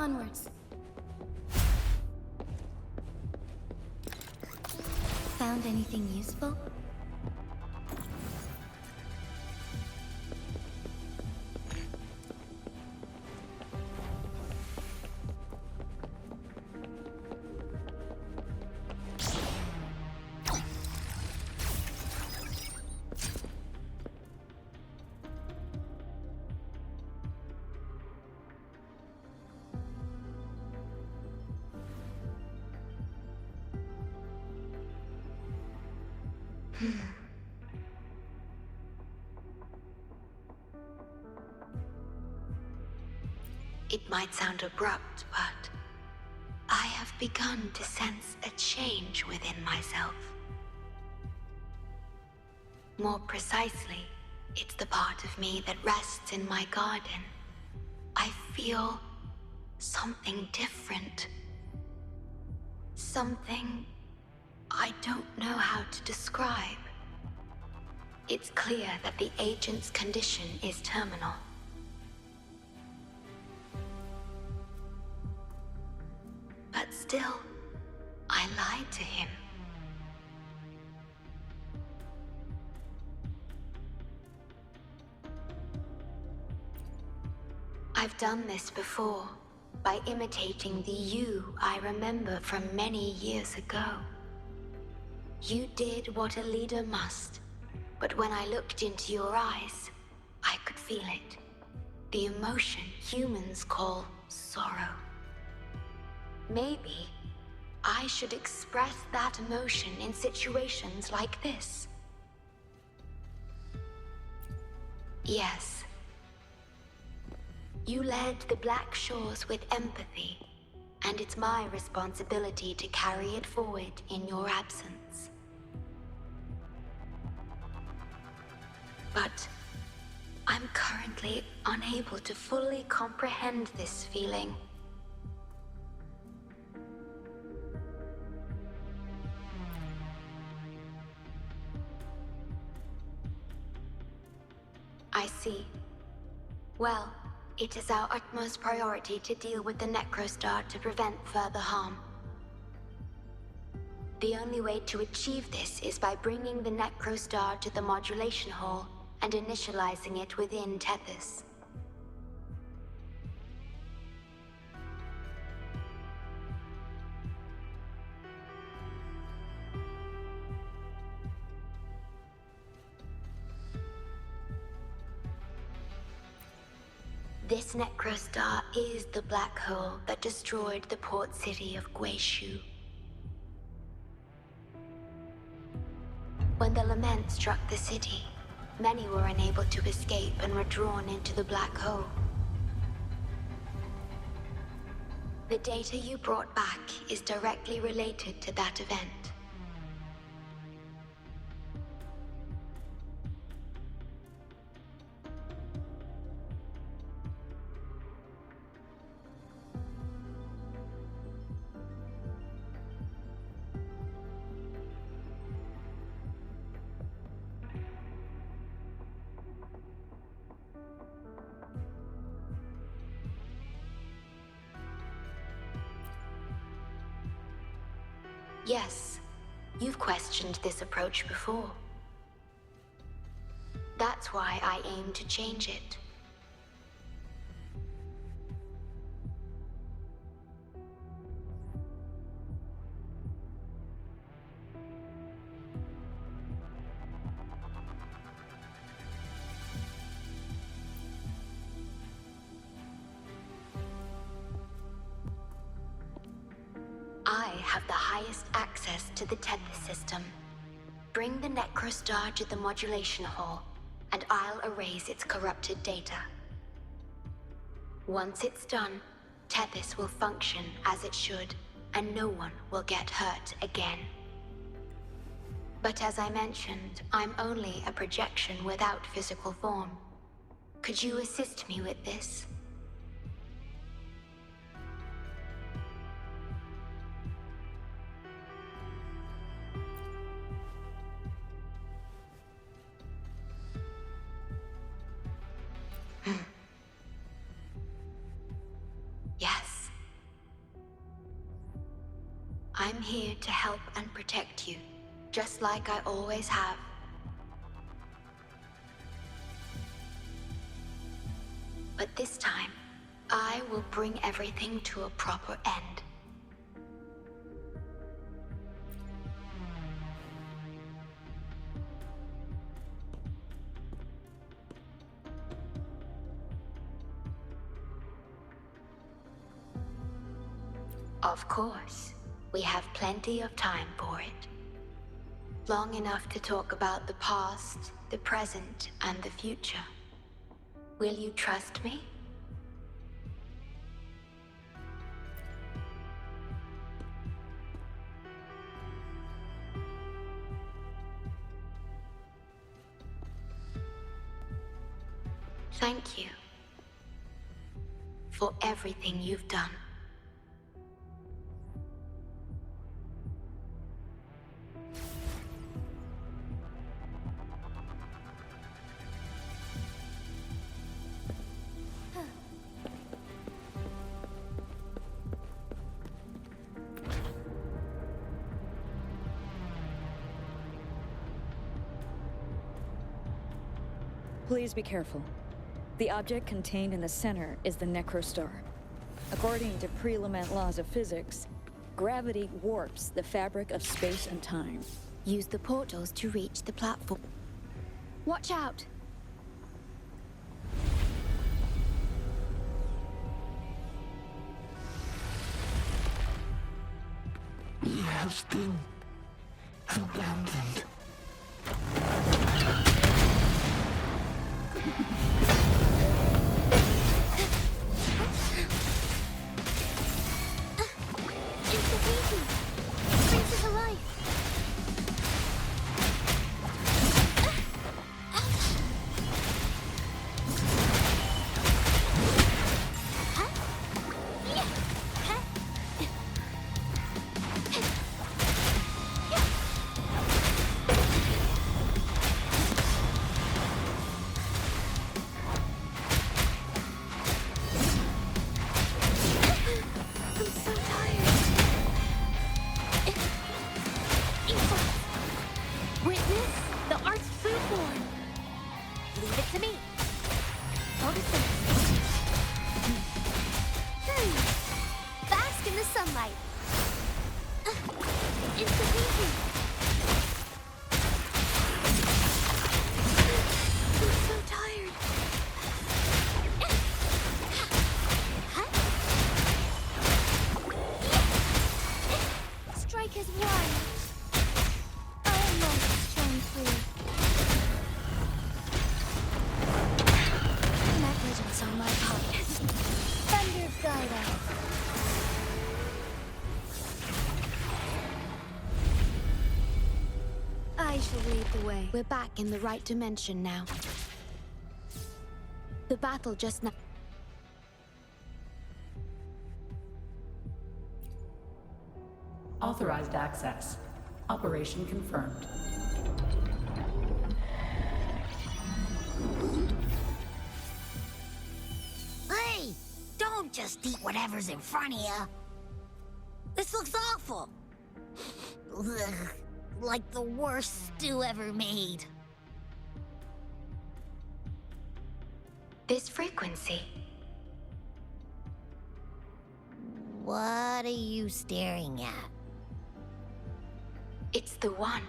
Onwards. Found anything useful? It might sound abrupt, but I have begun to sense a change within myself. More precisely, it's the part of me that rests in my garden. I feel something different. Something I don't know how to describe. It's clear that the agent's condition is terminal. But still, I lied to him. I've done this before, by imitating the you I remember from many years ago. You did what a leader must, but when I looked into your eyes, I could feel it. The emotion humans call sorrow. Maybe I should express that emotion in situations like this. Yes. You led the Black Shores with empathy, and it's my responsibility to carry it forward in your absence. But I'm currently unable to fully comprehend this feeling. I see. Well, it is our utmost priority to deal with the Necrostar to prevent further harm. The only way to achieve this is by bringing the Necrostar to the modulation hall and initializing it within Tethys. This Necrostar is the black hole that destroyed the port city of Guishu. When the lament struck the city, many were unable to escape and were drawn into the black hole. The data you brought back is directly related to that event. Yes, you've questioned this approach before. That's why I aim to change it. I have the highest access to the Tethys system. Bring the Necrostar to the modulation hall, and I'll erase its corrupted data. Once it's done, Tethys will function as it should, and no one will get hurt again. But as I mentioned, I'm only a projection without physical form. Could you assist me with this? Yes. I'm here to help and protect you, just like I always have. But this time, I will bring everything to a proper end. Of course, we have plenty of time for it. Long enough to talk about the past, the present, and the future. Will you trust me? Thank you for everything you've done. Please be careful. The object contained in the center is the Necrostar. According to pre-Lament laws of physics, gravity warps the fabric of space and time. Use the portals to reach the platform. Watch out! We have been abandoned. We're back in the right dimension now. The battle just now. Authorized access. Operation confirmed. Hey! Don't just eat whatever's in front of you. This looks awful. Ugh. Like the worst stew ever made. This frequency. What are you staring at? It's the one.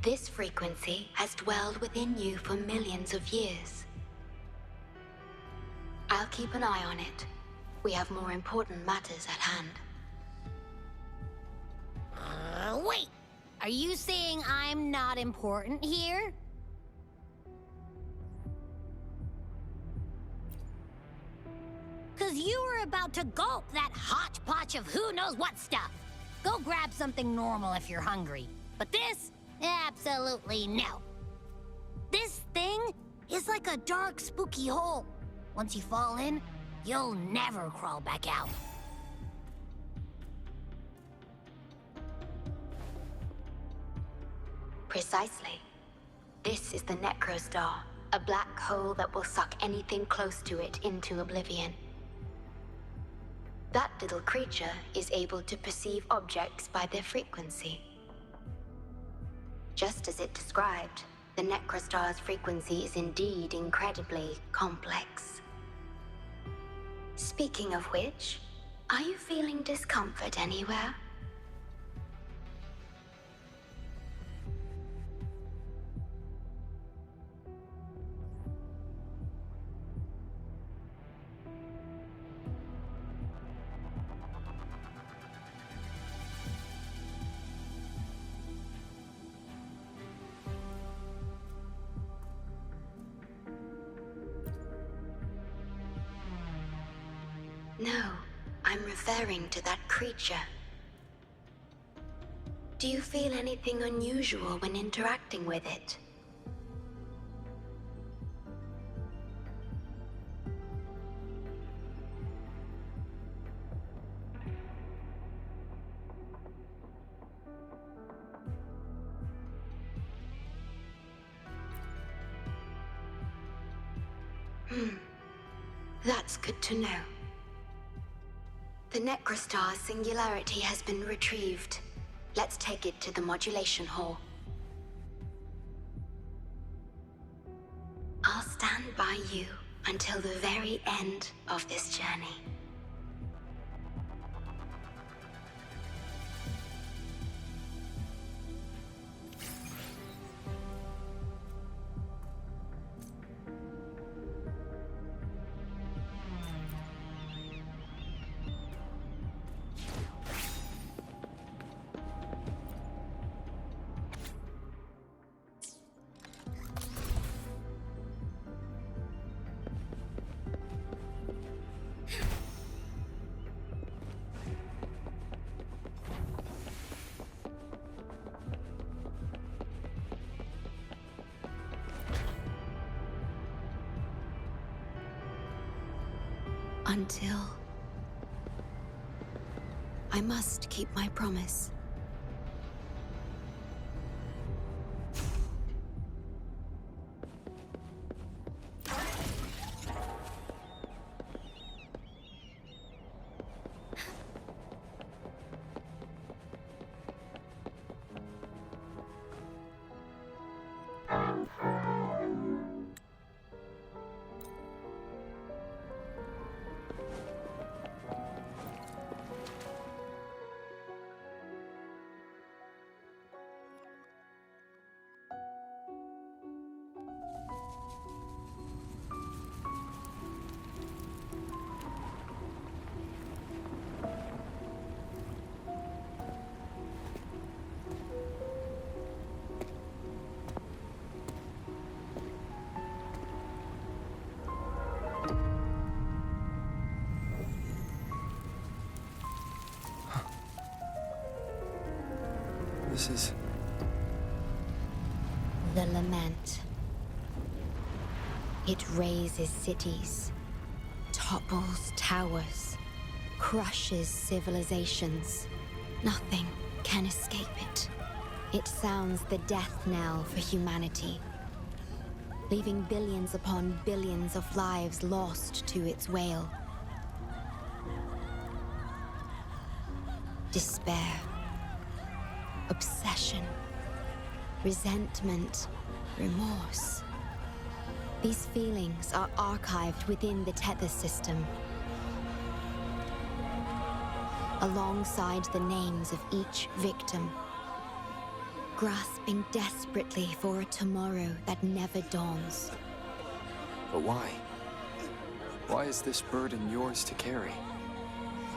This frequency has dwelled within you for millions of years. I'll keep an eye on it. We have more important matters at hand. Wait! Are you saying I'm not important here? Cause you were about to gulp that hodgepodge of who knows what stuff. Go grab something normal if you're hungry. But this? Absolutely no. This thing is like a dark, spooky hole. Once you fall in, you'll never crawl back out. Precisely. This is the Necrostar, A black hole that will suck anything close to it into oblivion. That little creature is able to perceive objects by their frequency. Just as it described, the Necrostar's frequency is indeed incredibly complex. Speaking of which, are you feeling discomfort anywhere? No, I'm referring to that creature. Do you feel anything unusual when interacting with it? That's good to know. The Necrostar's singularity has been retrieved. Let's take it to the modulation hall. I'll stand by you until the very end of this journey. Until... I must keep my promise. This is... The lament. It razes cities, topples towers, crushes civilizations. Nothing can escape it. It sounds the death knell for humanity, leaving billions upon billions of lives lost to its wail. Despair, obsession, resentment, remorse. These feelings are archived within the tether system, alongside the names of each victim, grasping desperately for a tomorrow that never dawns. But why? Why is this burden yours to carry?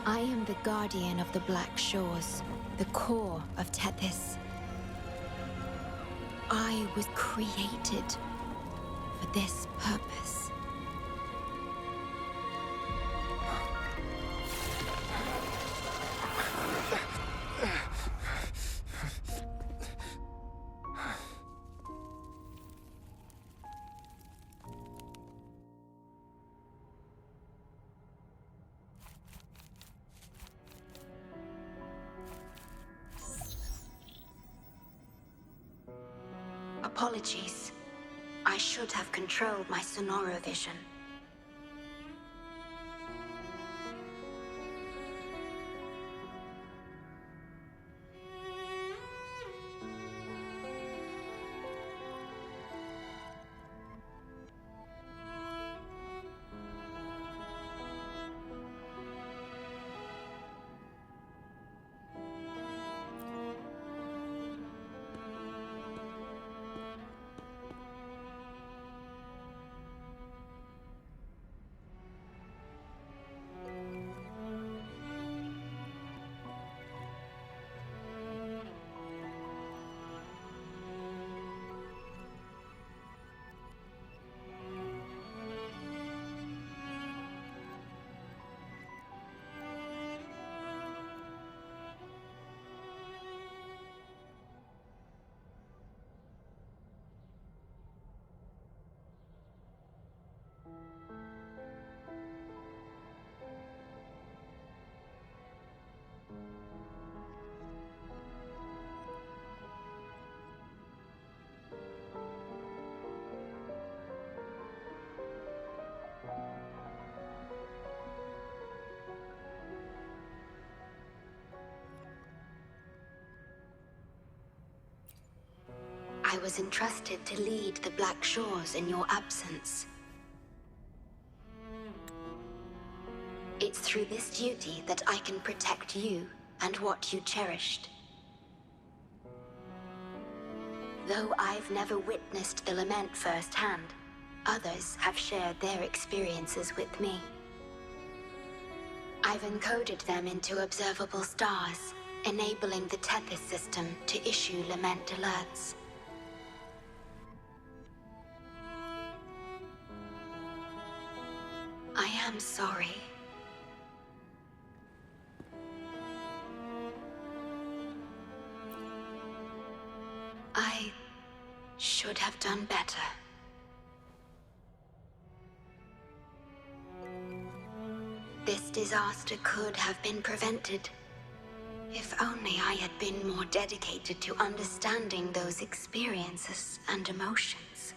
I am the guardian of the Black Shores, the core of Tethys. I was created for this purpose. Apologies. I should have controlled my Sonoro vision. I was entrusted to lead the Black Shores in your absence. It's through this duty that I can protect you and what you cherished. Though I've never witnessed the lament firsthand, others have shared their experiences with me. I've encoded them into observable stars, enabling the Tethys system to issue lament alerts. I am sorry. I should have done better. This disaster could have been prevented. If only I had been more dedicated to understanding those experiences and emotions.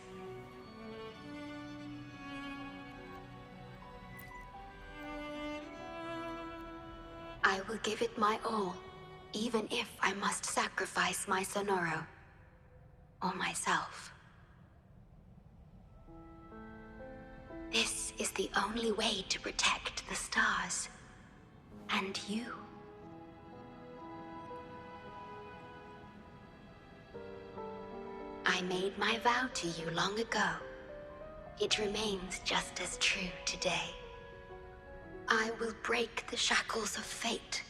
I will give it my all, even if I must sacrifice my Sonoro. Or myself. This is the only way to protect the stars. And you. I made my vow to you long ago. It remains just as true today. I will break the shackles of fate.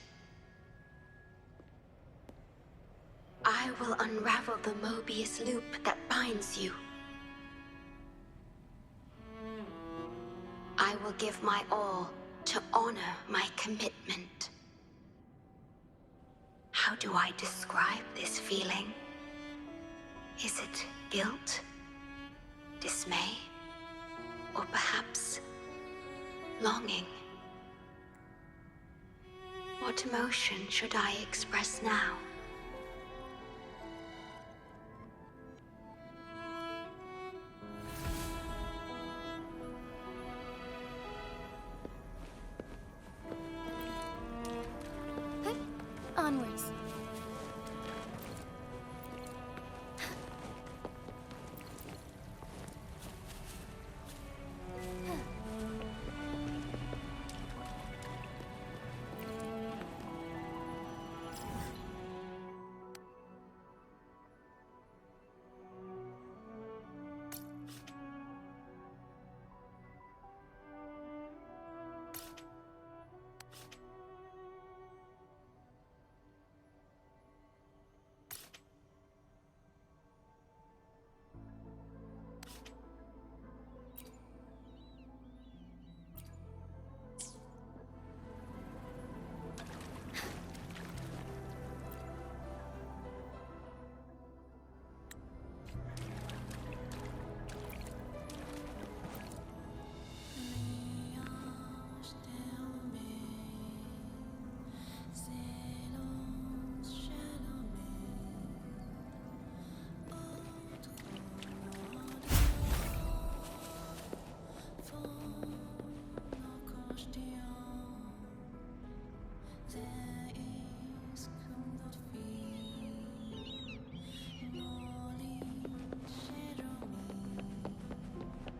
I will unravel the Mobius loop that binds you. I will give my all to honor my commitment. How do I describe this feeling? Is it guilt, dismay, or perhaps longing? What emotion should I express now? Onwards.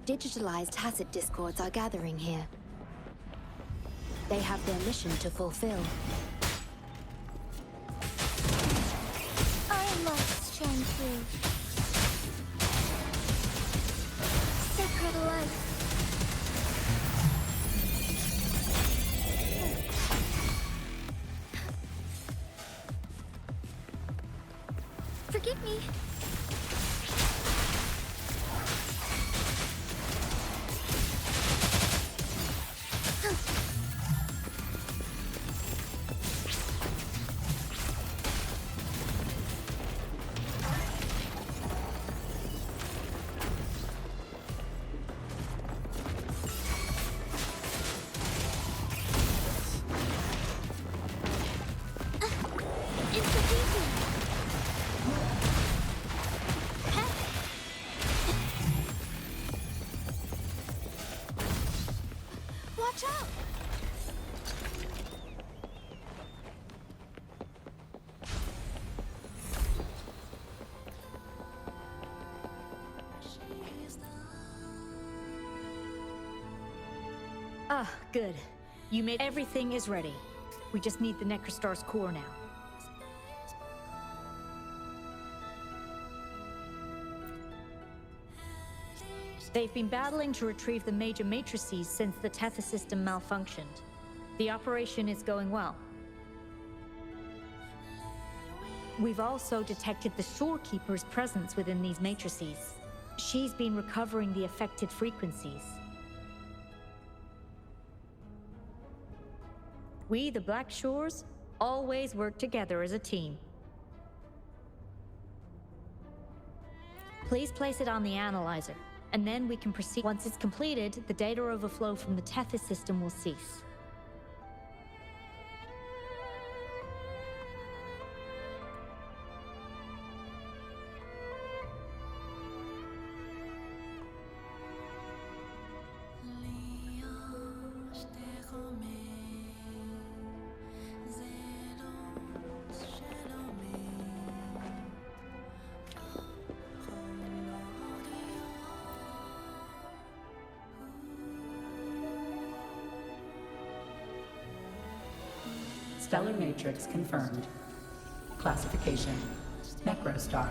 Digitalized hazard discords are gathering here. They have their mission to fulfill. I must shine through. Sacred light. Forgive me. Watch out! Ah, good. You made everything is ready. We just need the Necrostar's core now. They've been battling to retrieve the major matrices since the Tethys system malfunctioned. The operation is going well. We've also detected the Shorekeeper's presence within these matrices. She's been recovering the affected frequencies. We, the Black Shores, always work together as a team. Please place it on the analyzer, and then we can proceed. Once it's completed, the data overflow from the Tethys system will cease. Stellar matrix confirmed. Classification: Necrostar.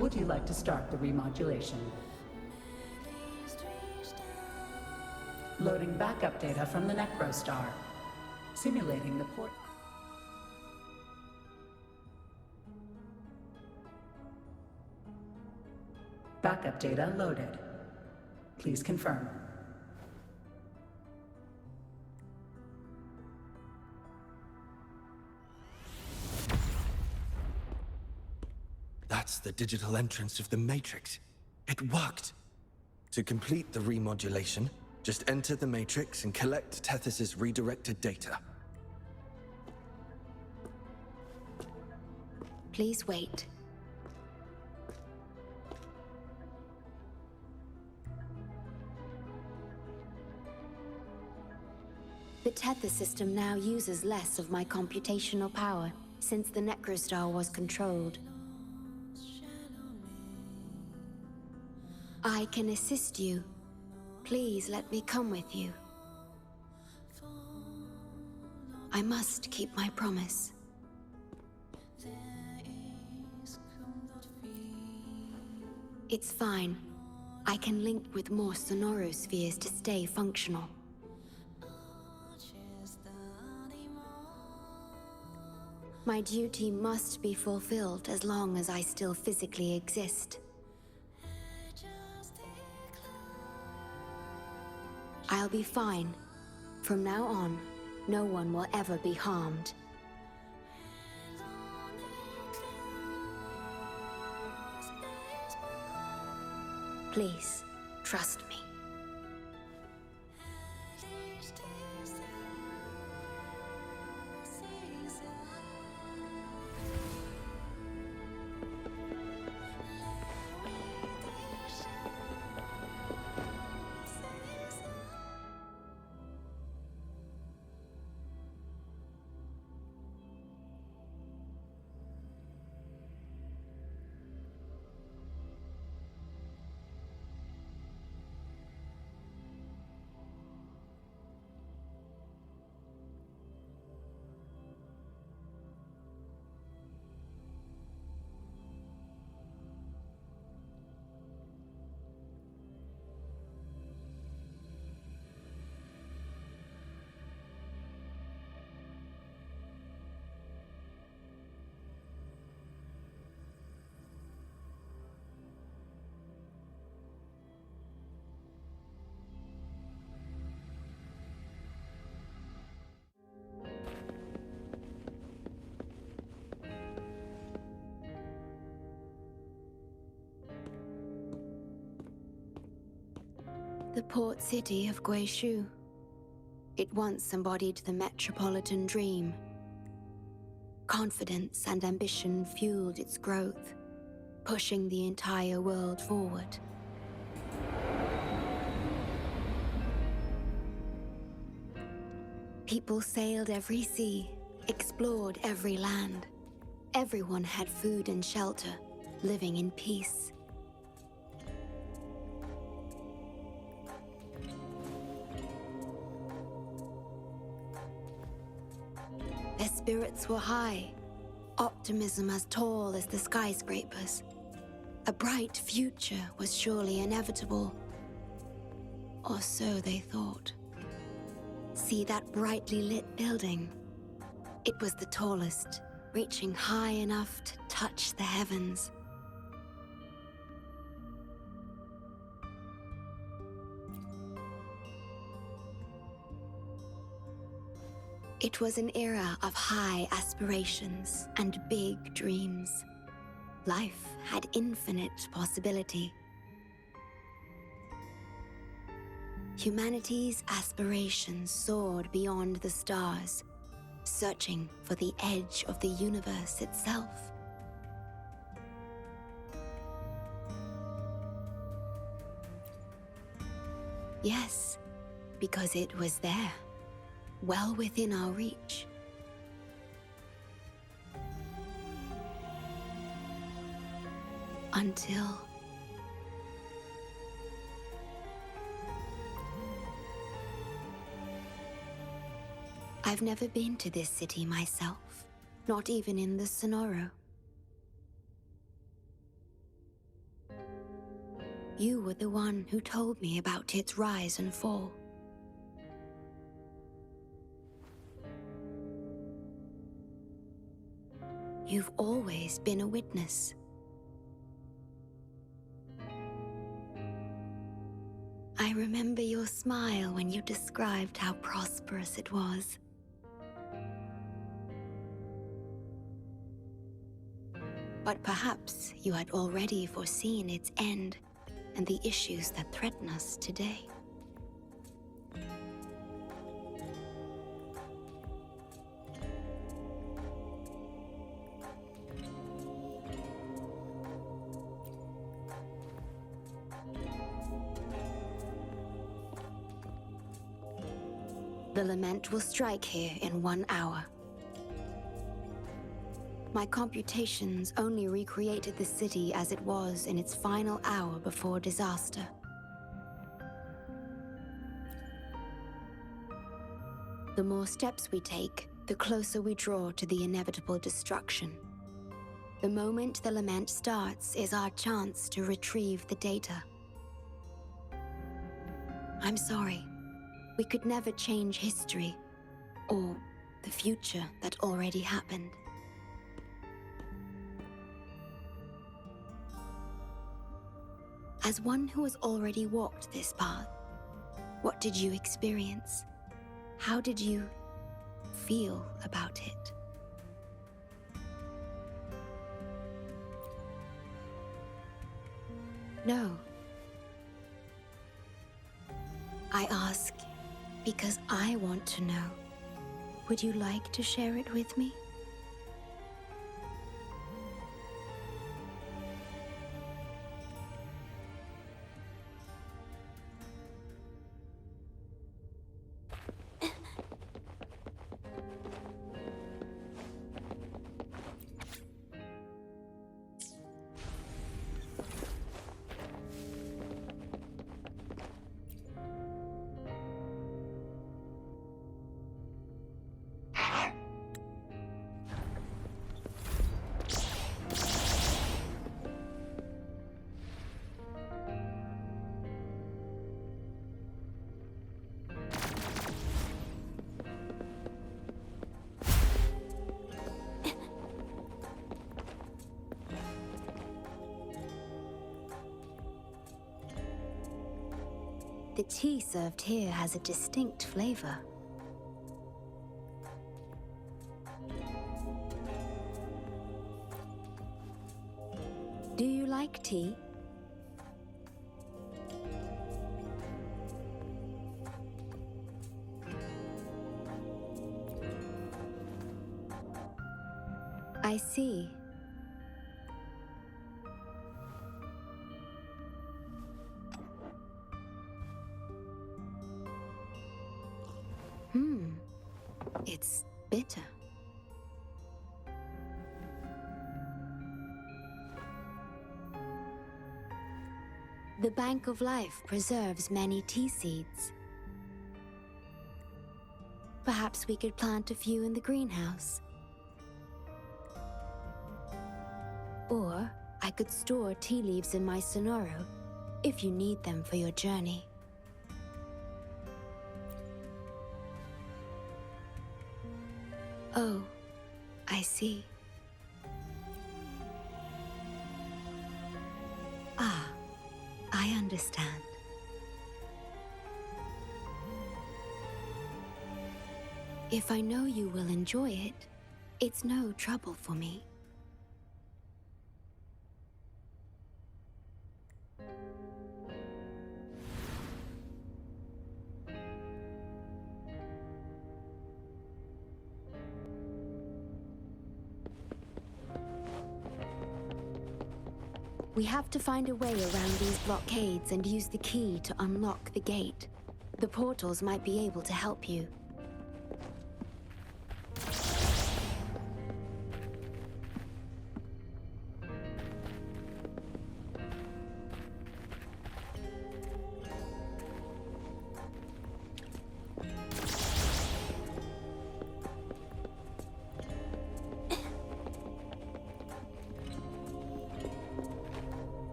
Would you like to start the remodulation? Loading backup data from the Necrostar. Simulating the port. Backup data loaded. Please confirm. That's the digital entrance of the Matrix. It worked. To complete the remodulation, just enter the Matrix and collect Tethys' redirected data. Please wait. The Tethys system now uses less of my computational power since the Necrostar was controlled. I can assist you. Please let me come with you. I must keep my promise. It's fine. I can link with more sonorospheres to stay functional. My duty must be fulfilled as long as I still physically exist. I'll be fine. From now on, no one will ever be harmed. Please, trust me. The port city of Guishu. It once embodied the metropolitan dream. Confidence and ambition fueled its growth, pushing the entire world forward. People sailed every sea, explored every land. Everyone had food and shelter, living in peace. Their spirits were high, optimism as tall as the skyscrapers. A bright future was surely inevitable. Or so they thought. See that brightly lit building? It was the tallest, reaching high enough to touch the heavens. It was an era of high aspirations and big dreams. Life had infinite possibility. Humanity's aspirations soared beyond the stars, searching for the edge of the universe itself. Yes, because it was there, well within our reach. Until... I've never been to this city myself, not even in the Sonoro. You were the one who told me about its rise and fall. You've always been a witness. I remember your smile when you described how prosperous it was. But perhaps you had already foreseen its end and the issues that threaten us today. The lament will strike here in 1 hour. My computations only recreated the city as it was in its final hour before disaster. The more steps we take, the closer we draw to the inevitable destruction. The moment the lament starts is our chance to retrieve the data. I'm sorry. We could never change history, or the future that already happened. As one who has already walked this path, what did you experience? How did you feel about it? No. I ask because I want to know. Would you like to share it with me? The tea served here has a distinct flavor. Do you like tea? I see. It's bitter. The Bank of Life preserves many tea seeds. Perhaps we could plant a few in the greenhouse. Or I could store tea leaves in my Sonoro, if you need them for your journey. Oh, I see. Ah, I understand. If I know you will enjoy it, it's no trouble for me. We have to find a way around these blockades and use the key to unlock the gate. The portals might be able to help you.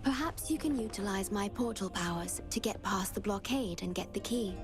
Perhaps you can utilize my portal powers to get past the blockade and get the key.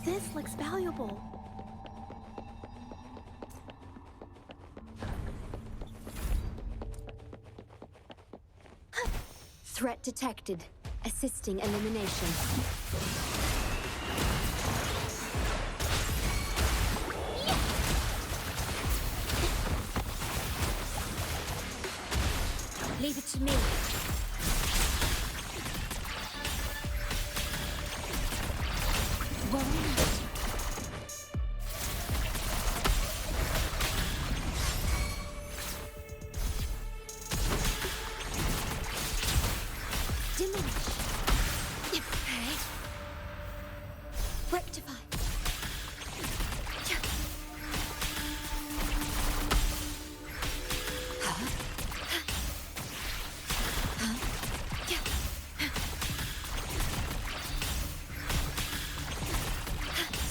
This looks valuable. Threat detected. Assisting elimination. Leave it to me. Rectify.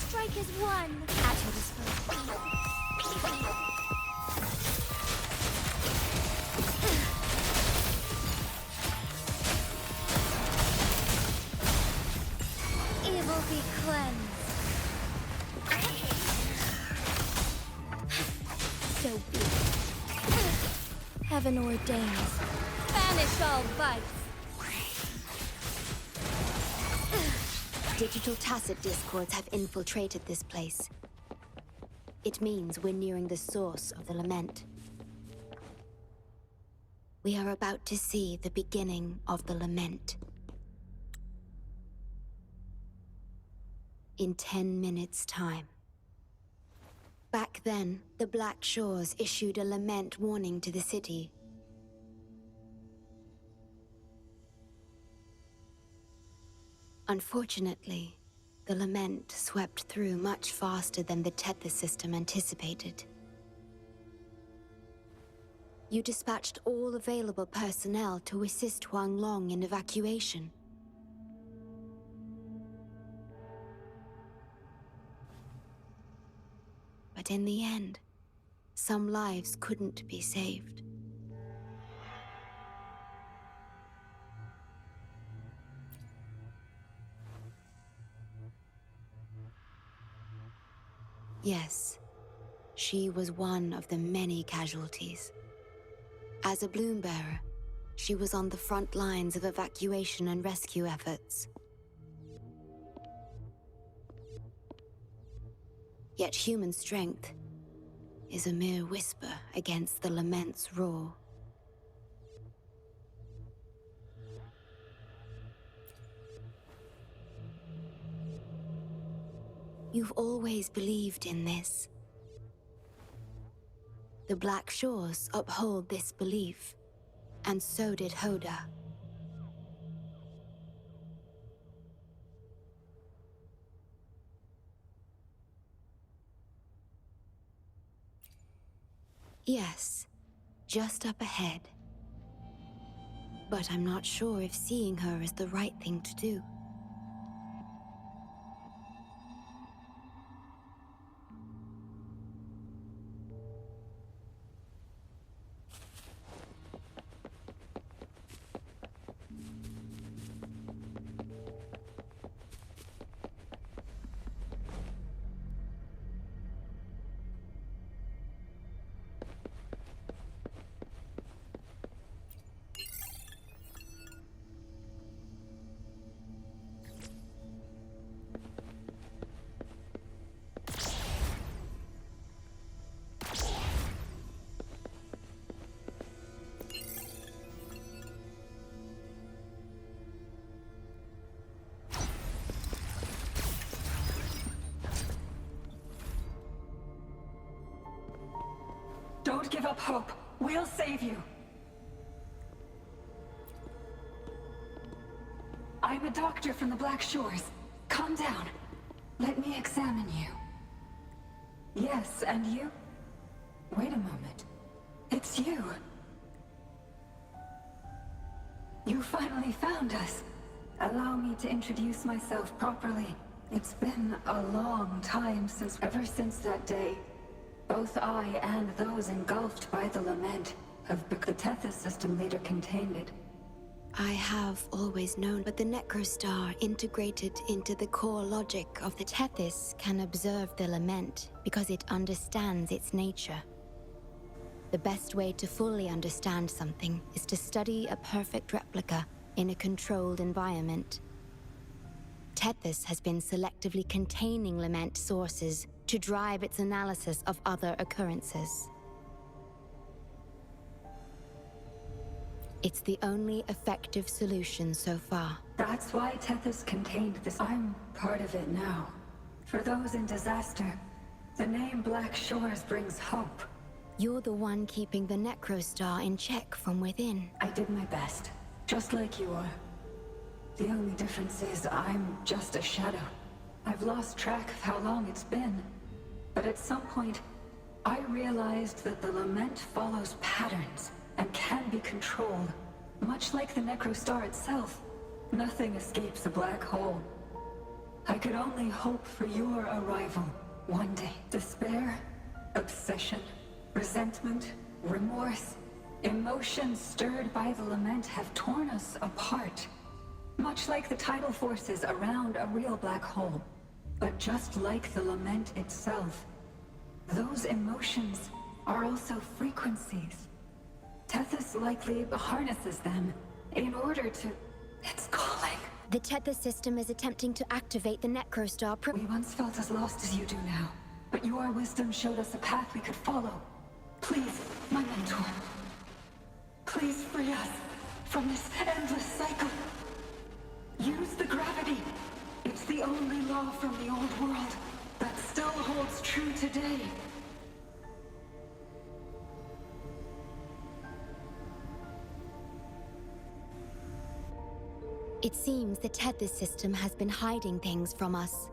Strike is one. At your disposal. Evil be cleansed. So be it. Heaven ordains. Banish all vice. Digital tacit discords have infiltrated this place. It means we're nearing the source of the lament. We are about to see the beginning of the lament. In 10 minutes' time. Back then, the Black Shores issued a lament warning to the city. Unfortunately, the lament swept through much faster than the Tethys system anticipated. You dispatched all available personnel to assist Huang Long in evacuation. But in the end, some lives couldn't be saved. Yes, she was one of the many casualties. As a bloom bearer, she was on the front lines of evacuation and rescue efforts. Yet human strength is a mere whisper against the lament's roar. You've always believed in this. The Black Shores uphold this belief, and so did Hoda. Yes, just up ahead. But I'm not sure if seeing her is the right thing to do. Don't give up hope. We'll save you. I'm a doctor from the Black Shores. Calm down. Let me examine you. Yes, and you? Wait a moment. It's you. You finally found us. Allow me to introduce myself properly. It's been a long time ever since that day. Both I and those engulfed by the lament have become the Tethys system leader contained it. I have always known, but the Necrostar integrated into the core logic of the Tethys can observe the lament because it understands its nature. The best way to fully understand something is to study a perfect replica in a controlled environment. Tethys has been selectively containing lament sources to drive its analysis of other occurrences. It's the only effective solution so far. That's why Tethys contained this. I'm part of it now. For those in disaster, the name Black Shores brings hope. You're the one keeping the Necrostar in check from within. I did my best, just like you are. The only difference is I'm just a shadow. I've lost track of how long it's been. But at some point, I realized that the lament follows patterns and can be controlled. Much like the Necrostar itself, nothing escapes a black hole. I could only hope for your arrival one day. Despair, obsession, resentment, remorse, emotions stirred by the lament have torn us apart. Much like the tidal forces around a real black hole. But just like the lament itself, those emotions are also frequencies. Tethys likely harnesses them in order to... It's calling. The Tethys system is attempting to activate the Necrostar. We once felt as lost as you do now, but your wisdom showed us a path we could follow. Please, my mentor. Please free us from this endless cycle. Use the gravity. It's the only law from the old world that still holds true today. It seems the Tethys system has been hiding things from us.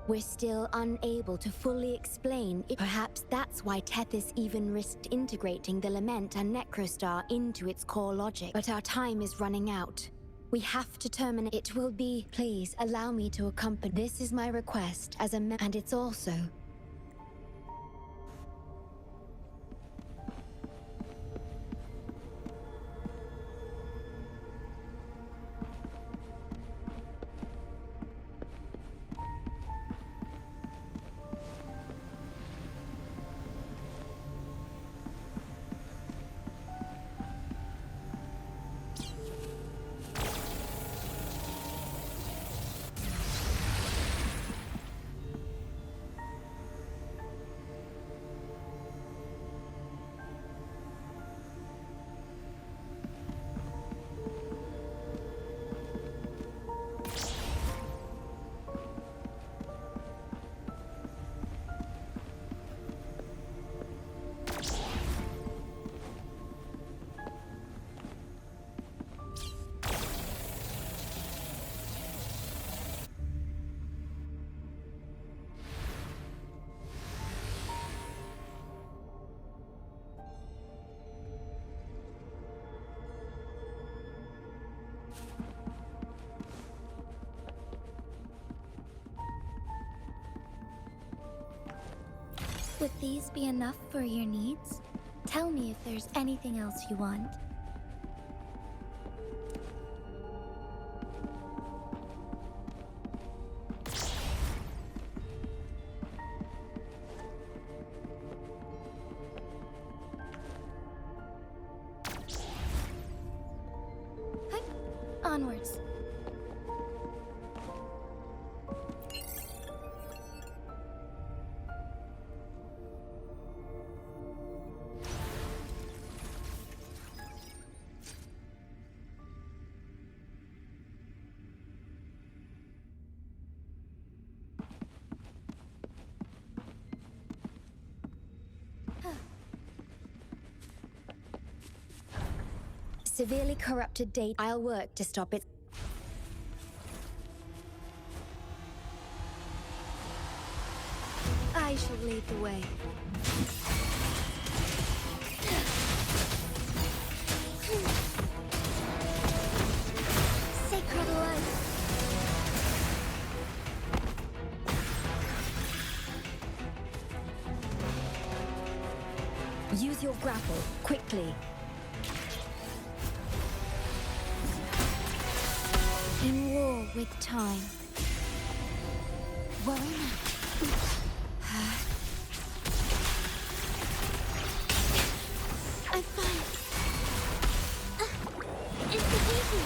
We're still unable to fully explain it. Perhaps that's why Tethys even risked integrating the Lament and Necrostar into its core logic. But our time is running out. We have to terminate. It will be. Please allow me to accompany. This is my request as a and it's also. Would these be enough for your needs? Tell me if there's anything else you want. Hi. Onwards. Severely corrupted data. I'll work to stop it. I shall lead the way. Sacred light. Use your grapple, quickly. In war with time. Worry not. I'm fine. It's the easy.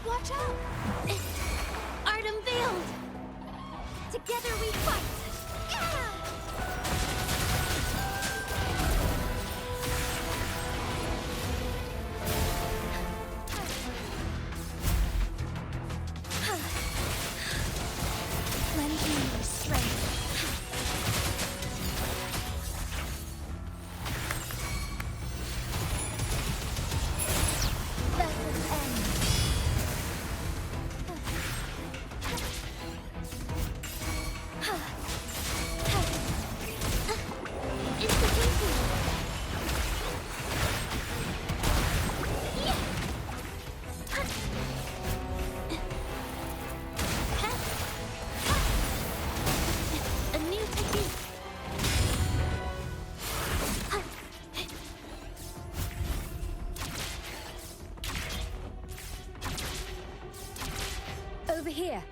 Watch out! Art unveiled! Together we fight! Lend me your strength. Let this end. It's the easy. A new technique. Over here.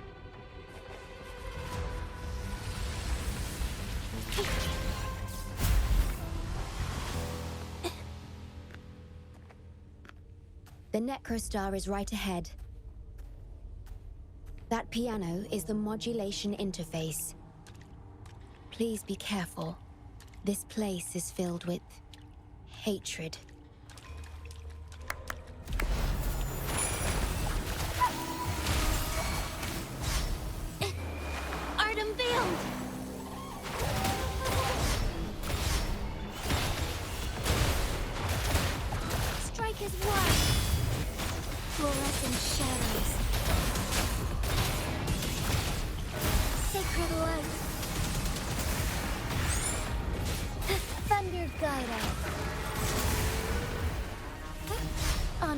The Necrostar is right ahead. That piano is the modulation interface. Please be careful. This place is filled with hatred. Art unveiled! sacred light. Thunder guide us. On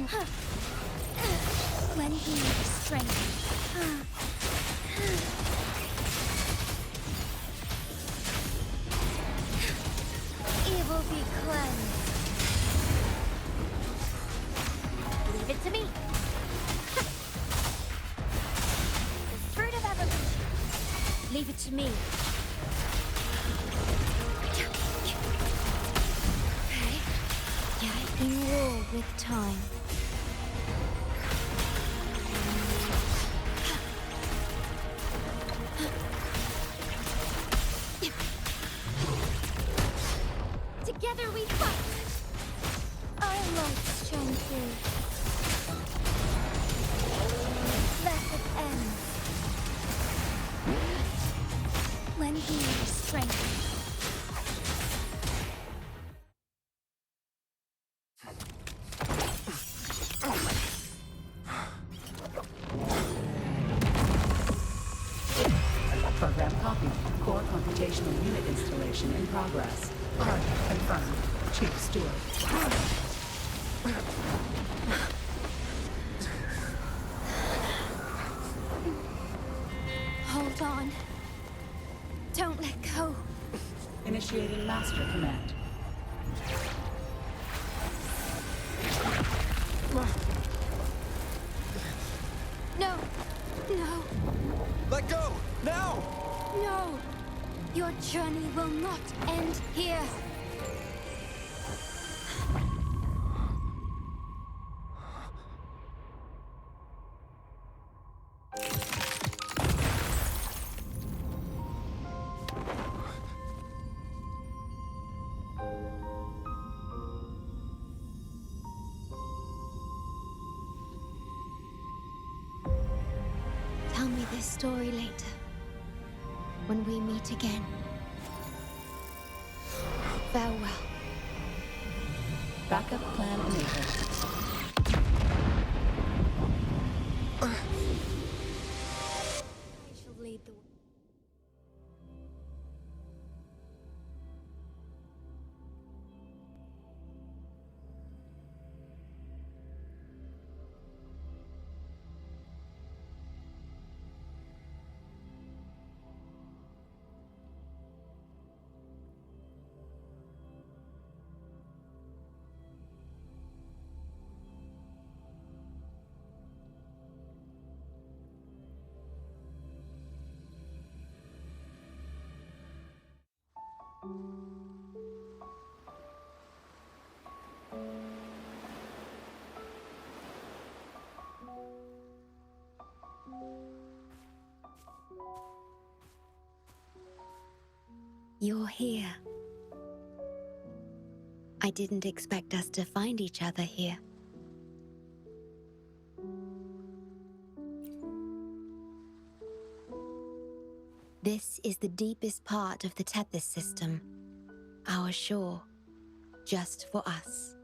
lending strength. Evil be cleansed. Leave it to me. The fruit of evolution. Leave it to me. In war with time. Together we fight. Our lights shine through. Blessed end. Lend me your strength. Program copied. Core computational unit installation in progress. Target confirmed. Chief Steward. Hold on. Don't let go. Initiating master command. No. No. Let go! Now! No. Your journey will not end here. Tell me this story later, when we meet again. Farewell. Backup plan enabled. I shall lead the way. You're here. I didn't expect us to find each other here. This is the deepest part of the Tethys system, our shore, just for us.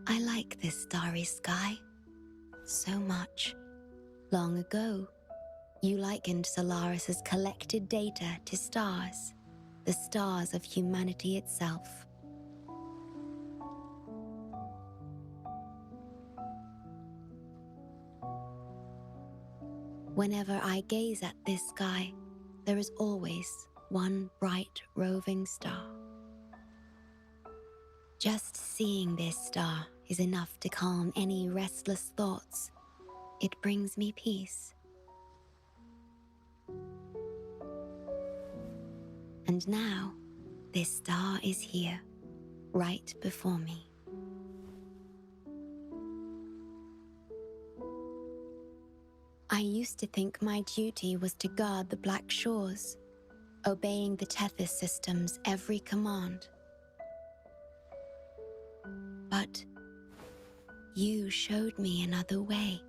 I like this starry sky so much. Long ago, you likened Solaris's collected data to stars, the stars of humanity itself. Whenever I gaze at this sky, there is always one bright roving star. Just seeing this star is enough to calm any restless thoughts. It brings me peace. And now, this star is here, right before me. I used to think my duty was to guard the Black Shores, obeying the Tethys system's every command. But you showed me another way.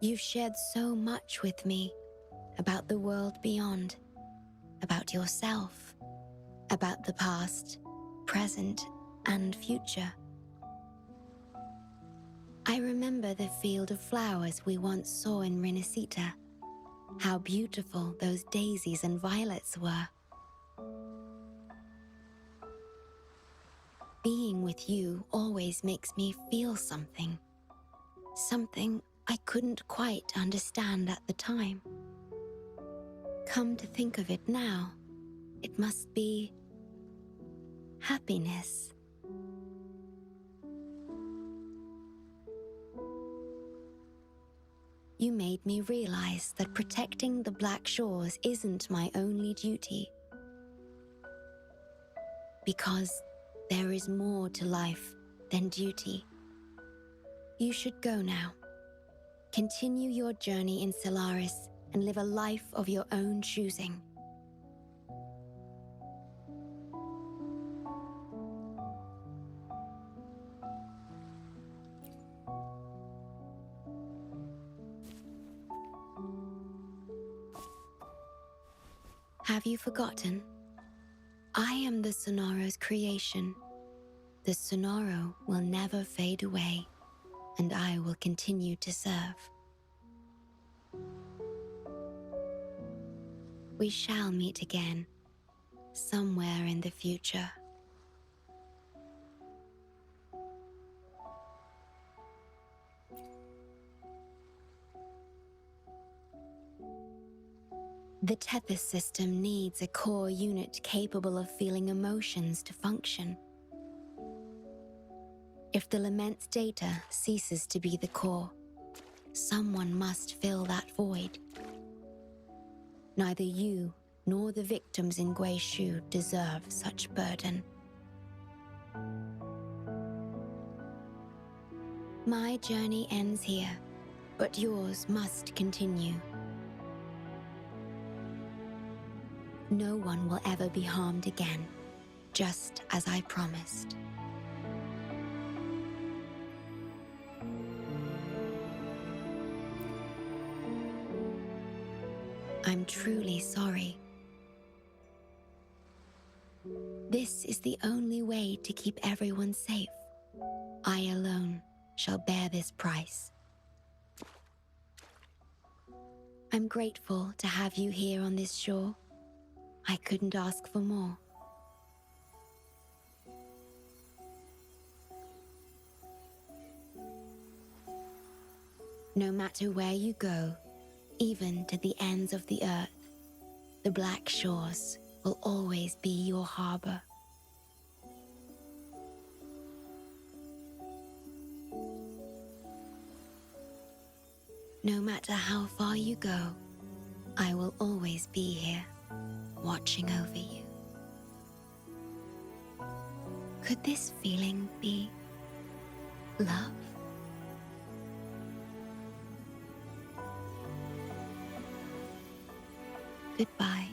You've shared so much with me about the world beyond, about yourself, about the past, present, and future. I remember the field of flowers we once saw in Rinasita. How beautiful those daisies and violets were. Being with you always makes me feel something. Something I couldn't quite understand at the time. Come to think of it now, it must be happiness. You made me realize that protecting the Black Shores isn't my only duty. Because there is more to life than duty. You should go now. Continue your journey in Solaris and live a life of your own choosing. Have you forgotten? I am the Sonoro's creation. The Sonoro will never fade away, and I will continue to serve. We shall meet again, somewhere in the future. The Tethys system needs a core unit capable of feeling emotions to function. If the Lament's data ceases to be the core, someone must fill that void. Neither you nor the victims in Guishu deserve such burden. My journey ends here, but yours must continue. No one will ever be harmed again, just as I promised. I'm truly sorry. This is the only way to keep everyone safe. I alone shall bear this price. I'm grateful to have you here on this shore. I couldn't ask for more. No matter where you go, even to the ends of the earth, the Black Shores will always be your harbor. No matter how far you go, I will always be here, watching over you. Could this feeling be love? Goodbye.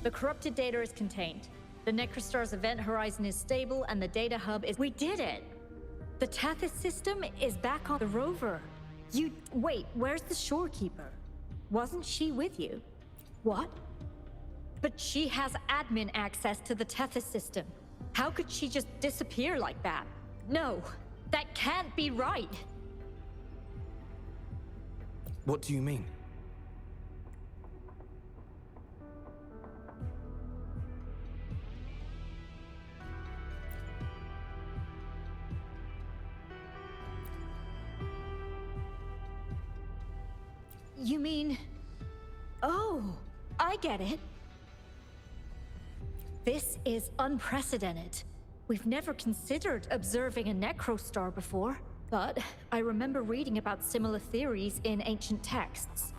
The corrupted data is contained. The Necrostar's event horizon is stable and the data hub is— We did it! The Tethys system is back on the rover. Wait, where's the shorekeeper? Wasn't she with you? What? But she has admin access to the Tethys system. How could she just disappear like that? No, that can't be right. What do you mean? You mean... Oh, I get it. This is unprecedented. We've never considered observing a necrostar before, but I remember reading about similar theories in ancient texts.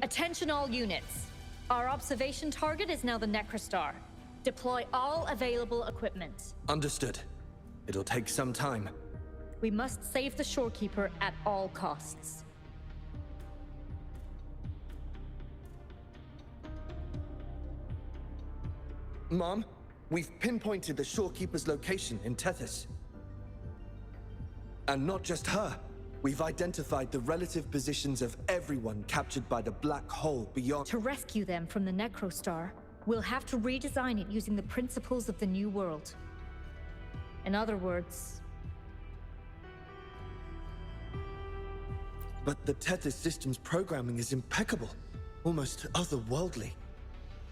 Attention all units. Our observation target is now the necrostar. Deploy all available equipment. Understood. It'll take some time. We must save the shorekeeper at all costs. Mom, we've pinpointed the shorekeeper's location in Tethys. And not just her. We've identified the relative positions of everyone captured by the black hole beyond... To rescue them from the necrostar, we'll have to redesign it using the principles of the New World. In other words... But the Tethys system's programming is impeccable. Almost otherworldly.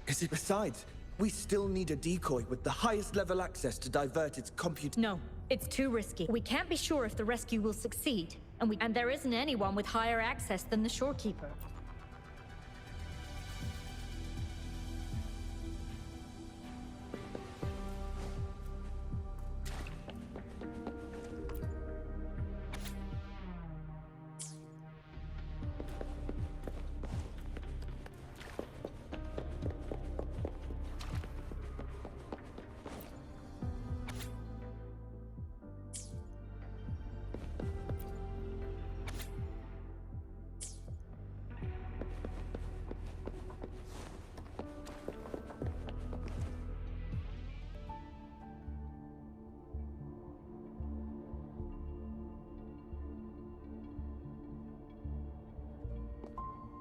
Besides, we still need a decoy with the highest level access to divert its compute... No, it's too risky. We can't be sure if the rescue will succeed, and there isn't anyone with higher access than the shorekeeper.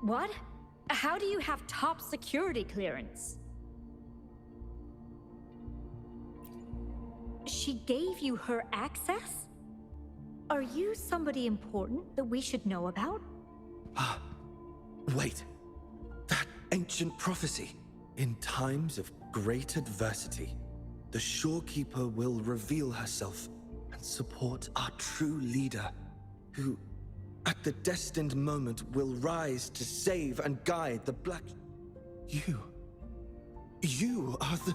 What? How do you have top security clearance? She gave you her access? Are you somebody important that we should know about? Wait. That ancient prophecy. In times of great adversity, the shorekeeper will reveal herself and support our true leader, who, at the destined moment, will rise to save and guide the Black... You are the...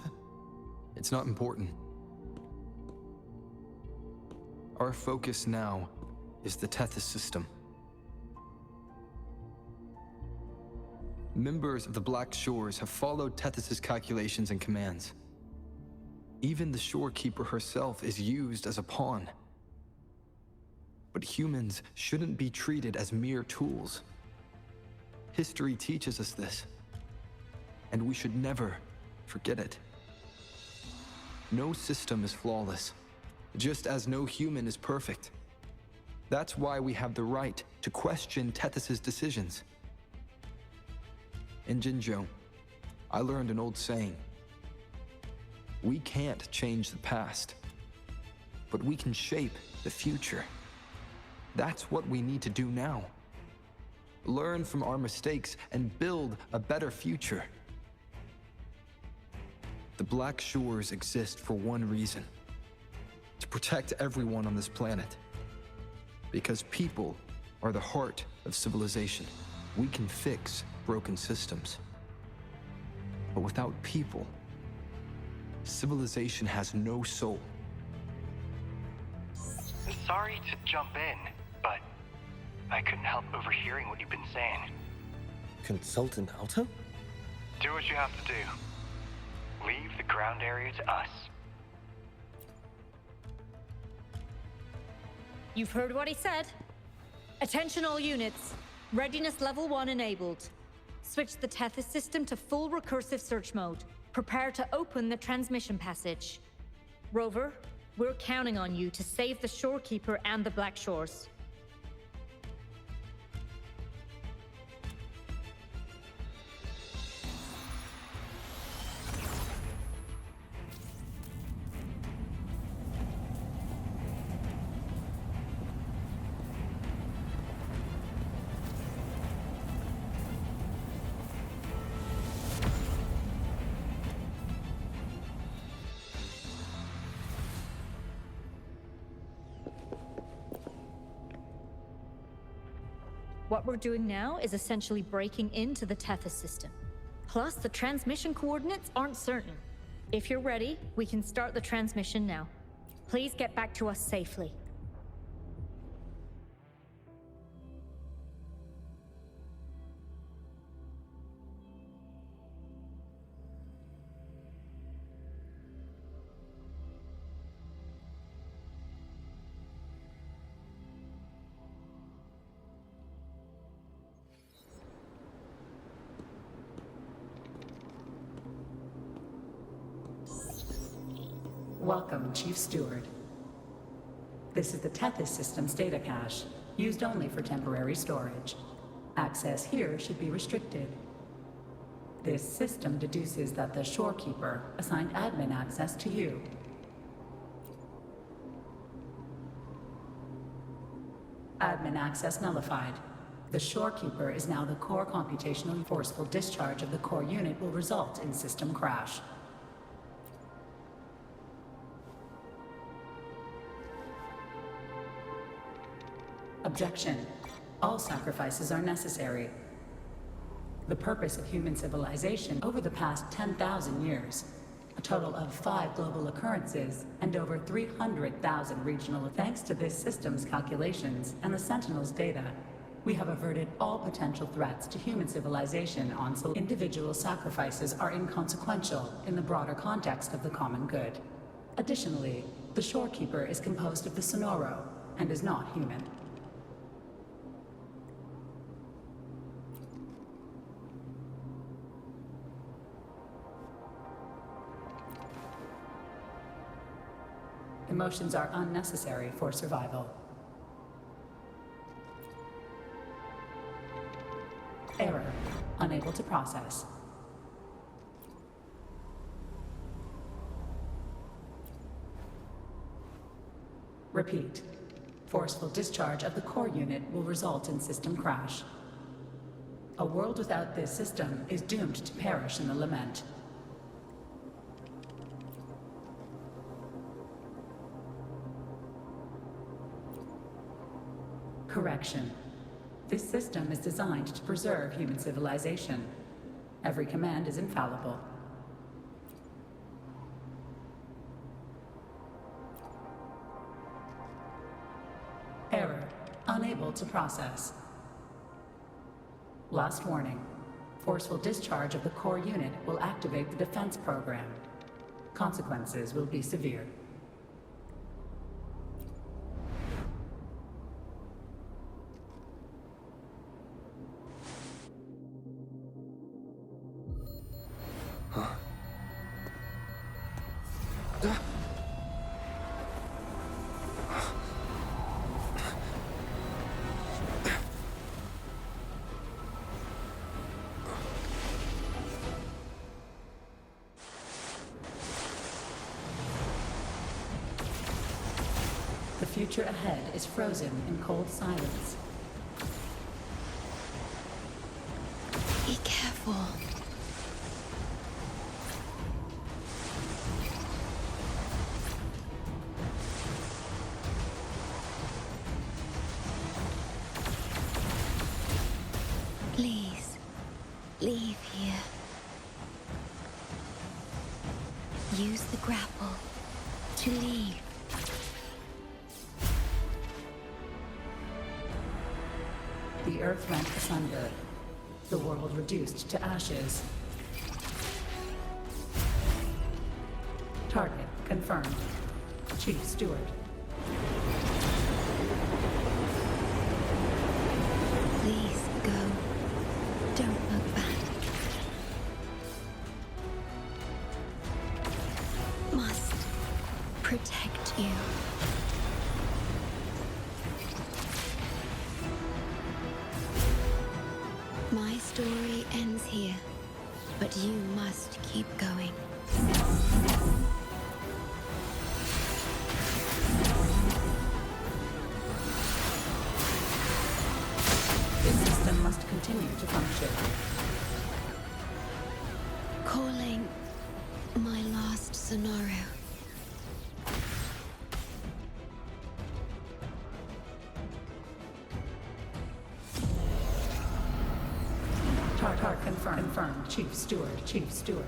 It's not important. Our focus now is the Tethys system. Members of the Black Shores have followed Tethys' calculations and commands. Even the shorekeeper herself is used as a pawn. But humans shouldn't be treated as mere tools. History teaches us this, and we should never forget it. No system is flawless, just as no human is perfect. That's why we have the right to question Tethys' decisions. In Jinzhou, I learned an old saying. We can't change the past, but we can shape the future. That's what we need to do now. Learn from our mistakes and build a better future. The Black Shores exist for one reason: to protect everyone on this planet. Because people are the heart of civilization. We can fix broken systems. But without people, civilization has no soul. Sorry to jump in, but I couldn't help overhearing what you've been saying. Consultant Alto? Do what you have to do. Leave the ground area to us. You've heard what he said. Attention all units. Readiness level 1 enabled. Switch the Tethys system to full recursive search mode. Prepare to open the transmission passage. Rover, we're counting on you to save the shorekeeper and the Black Shores. What we're doing now is essentially breaking into the Tethys system. Plus, the transmission coordinates aren't certain. If you're ready, we can start the transmission now. Please get back to us safely. Welcome, Chief Steward. This is the Tethys System's data cache, used only for temporary storage. Access here should be restricted. This system deduces that the Shorekeeper assigned admin access to you. Admin access nullified. The Shorekeeper is now the core computational. Forceful discharge of the core unit will result in system crash. Objection. All sacrifices are necessary. The purpose of human civilization over the past 10,000 years, a total of 5 global occurrences, and over 300,000 regional. Thanks to this system's calculations and the Sentinel's data, we have averted all potential threats to human civilization on individual sacrifices are inconsequential in the broader context of the common good. Additionally, the Shorekeeper is composed of the Sonoro and is not human. Emotions are unnecessary for survival. Error. Unable to process. Repeat. Forceful discharge of the core unit will result in system crash. A world without this system is doomed to perish in the lament. Correction. This system is designed to preserve human civilization. Every command is infallible. Error. Unable to process. Last warning. Forceful discharge of the core unit will activate the defense program. Consequences will be severe. The future ahead is frozen in cold silence. Be careful. Please, leave here. Use the grapple to leave. The earth rent asunder. The world reduced to ashes. Target confirmed. Chief Steward. Please go. Don't look back. Must protect you. My story ends here, but you must keep going. This system must continue to function. Calling my last Sonoro. Confirmed. Chief Steward. Chief Steward.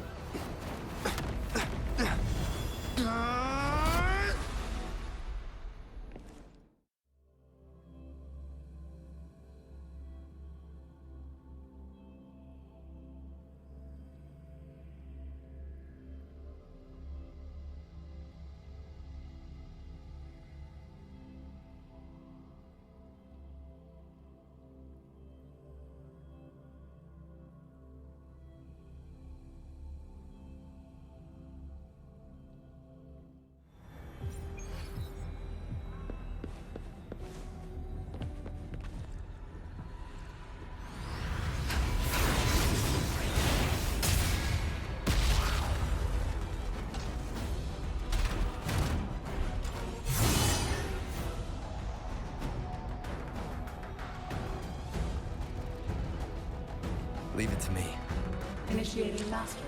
Leave it to me. Initiating master.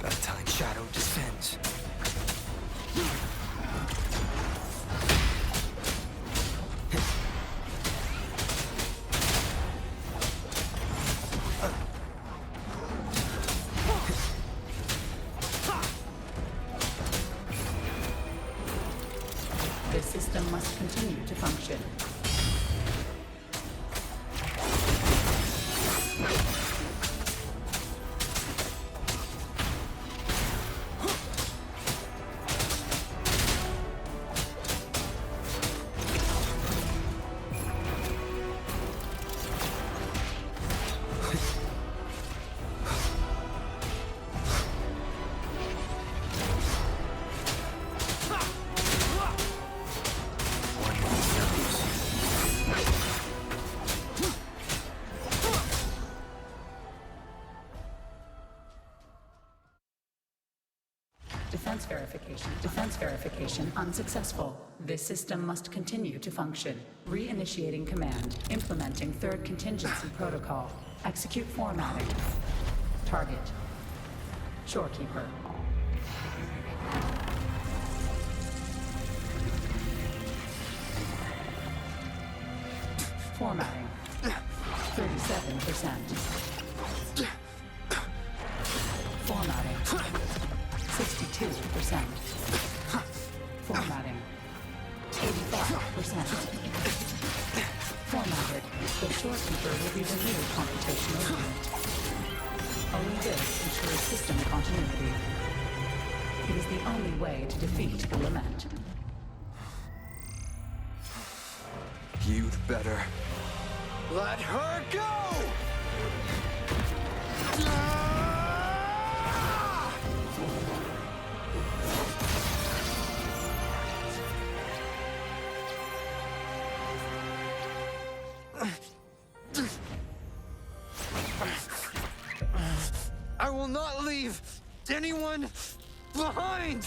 Bedtime shadow descends. This system must continue to function. Defense verification unsuccessful. This system must continue to function. Reinitiating command. Implementing third contingency protocol. Execute formatting. Target. Shorekeeper. Formatting. 37%. Formatting. 62%. Formatting. 85%. Formatted. The shorekeeper will be the new computational unit. Only this ensures system continuity. It is the only way to defeat the Lament. You'd better. Let her go! I will not leave anyone behind!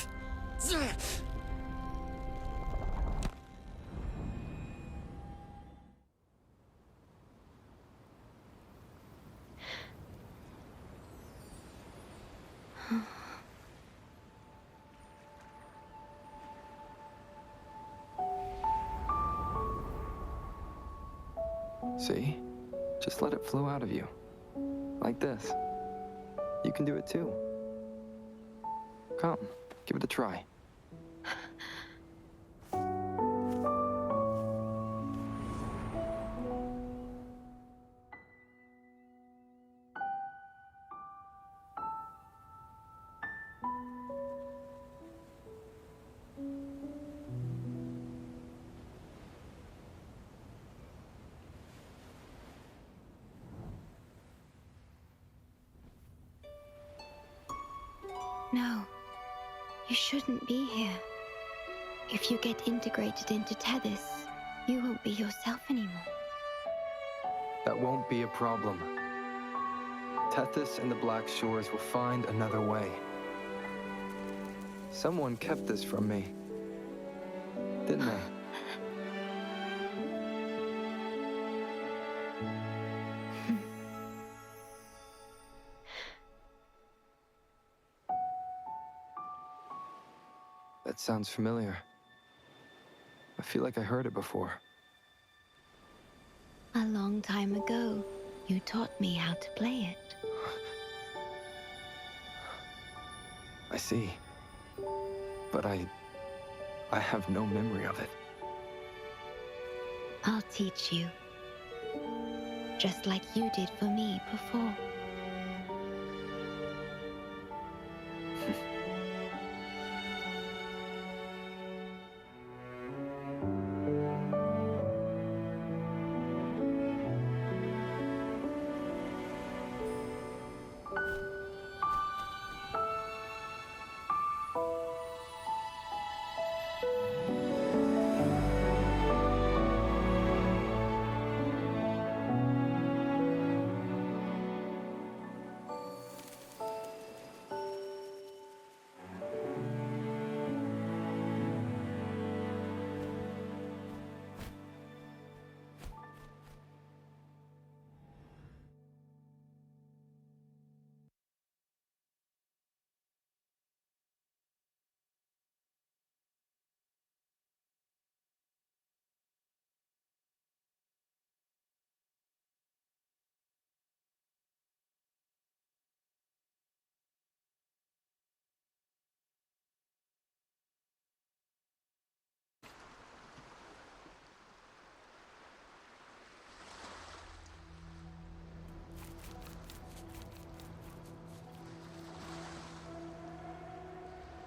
See? Just let it flow out of you. Like this. You can do it too. Come, give it a try. No, you shouldn't be here. If you get integrated into Tethys, you won't be yourself anymore. That won't be a problem. Tethys and the Black Shores will find another way. Someone kept this from me, didn't they? That sounds familiar. I feel like I heard it before. A long time ago, you taught me how to play it. I see. But I have no memory of it. I'll teach you. Just like you did for me before.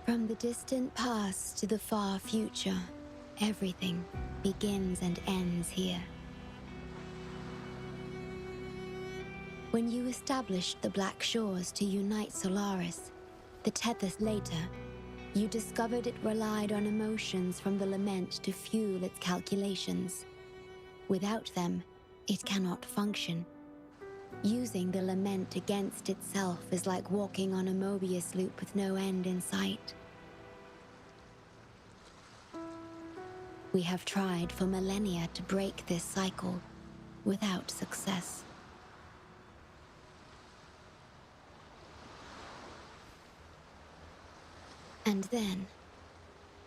From the distant past to the far future, everything begins and ends here. When you established the Black Shores to unite Solaris, the Tethys later, you discovered it relied on emotions from the lament to fuel its calculations. Without them, it cannot function. Using the lament against itself is like walking on a Mobius loop with no end in sight. We have tried for millennia to break this cycle, without success. And then,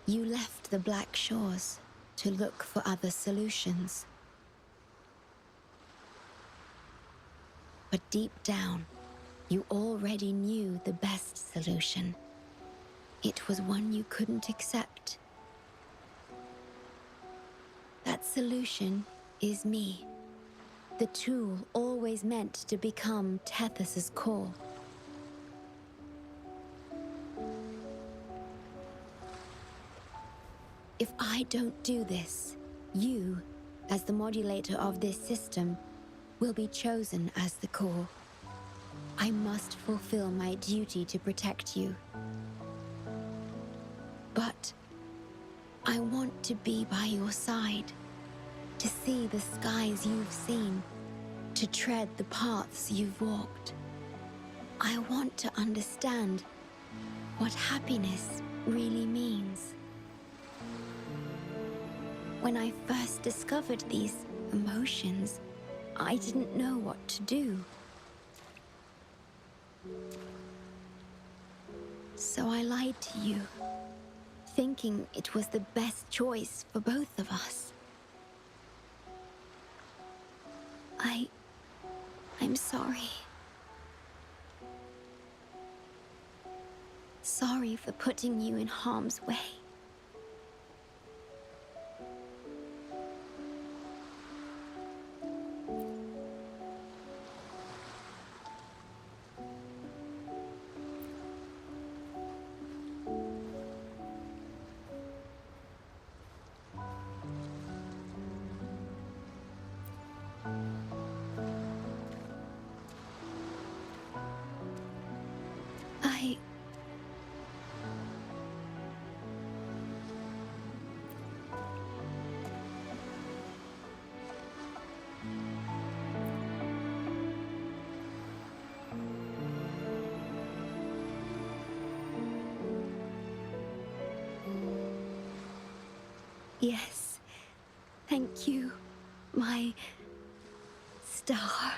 you left the Black Shores to look for other solutions. But deep down, you already knew the best solution. It was one you couldn't accept. That solution is me. The tool always meant to become Tethys's core. If I don't do this, you, as the modulator of this system, will be chosen as the core. I must fulfill my duty to protect you. But I want to be by your side, to see the skies you've seen, to tread the paths you've walked. I want to understand what happiness really means. When I first discovered these emotions, I didn't know what to do. So I lied to you, thinking it was the best choice for both of us. I'm sorry. Sorry for putting you in harm's way. Yes, thank you, my star.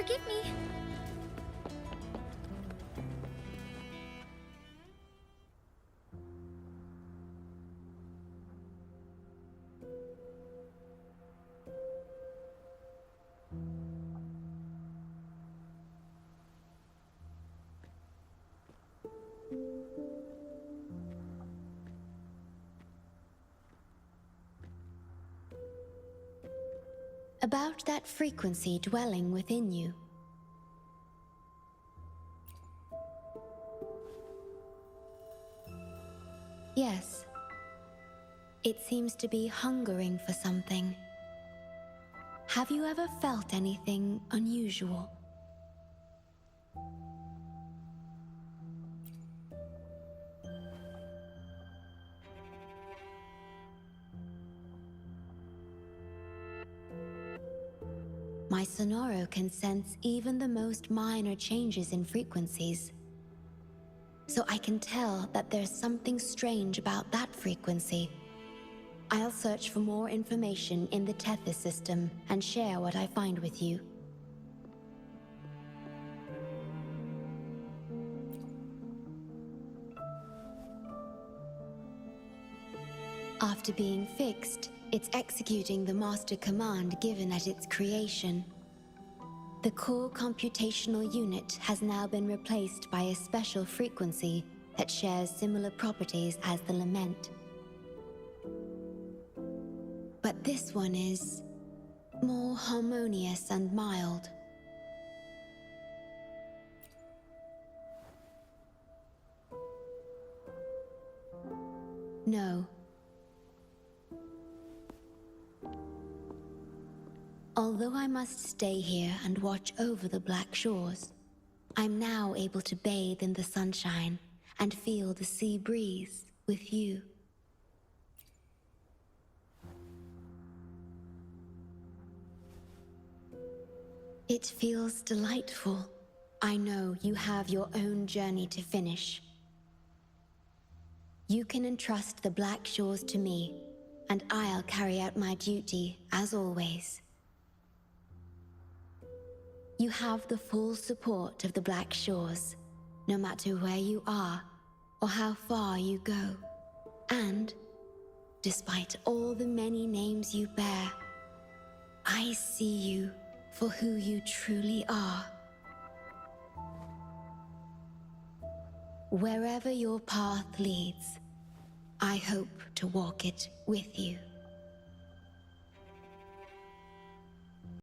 Forgive me. About that frequency dwelling within you. Yes. It seems to be hungering for something. Have you ever felt anything unusual? My Sonoro can sense even the most minor changes in frequencies. So I can tell that there's something strange about that frequency. I'll search for more information in the Tethys system and share what I find with you. After being fixed, it's executing the master command given at its creation. The core computational unit has now been replaced by a special frequency that shares similar properties as the lament. But this one is more harmonious and mild. No. Although I must stay here and watch over the Black Shores, I'm now able to bathe in the sunshine and feel the sea breeze with you. It feels delightful. I know you have your own journey to finish. You can entrust the Black Shores to me, and I'll carry out my duty as always. You have the full support of the Black Shores, no matter where you are or how far you go. And, despite all the many names you bear, I see you for who you truly are. Wherever your path leads, I hope to walk it with you.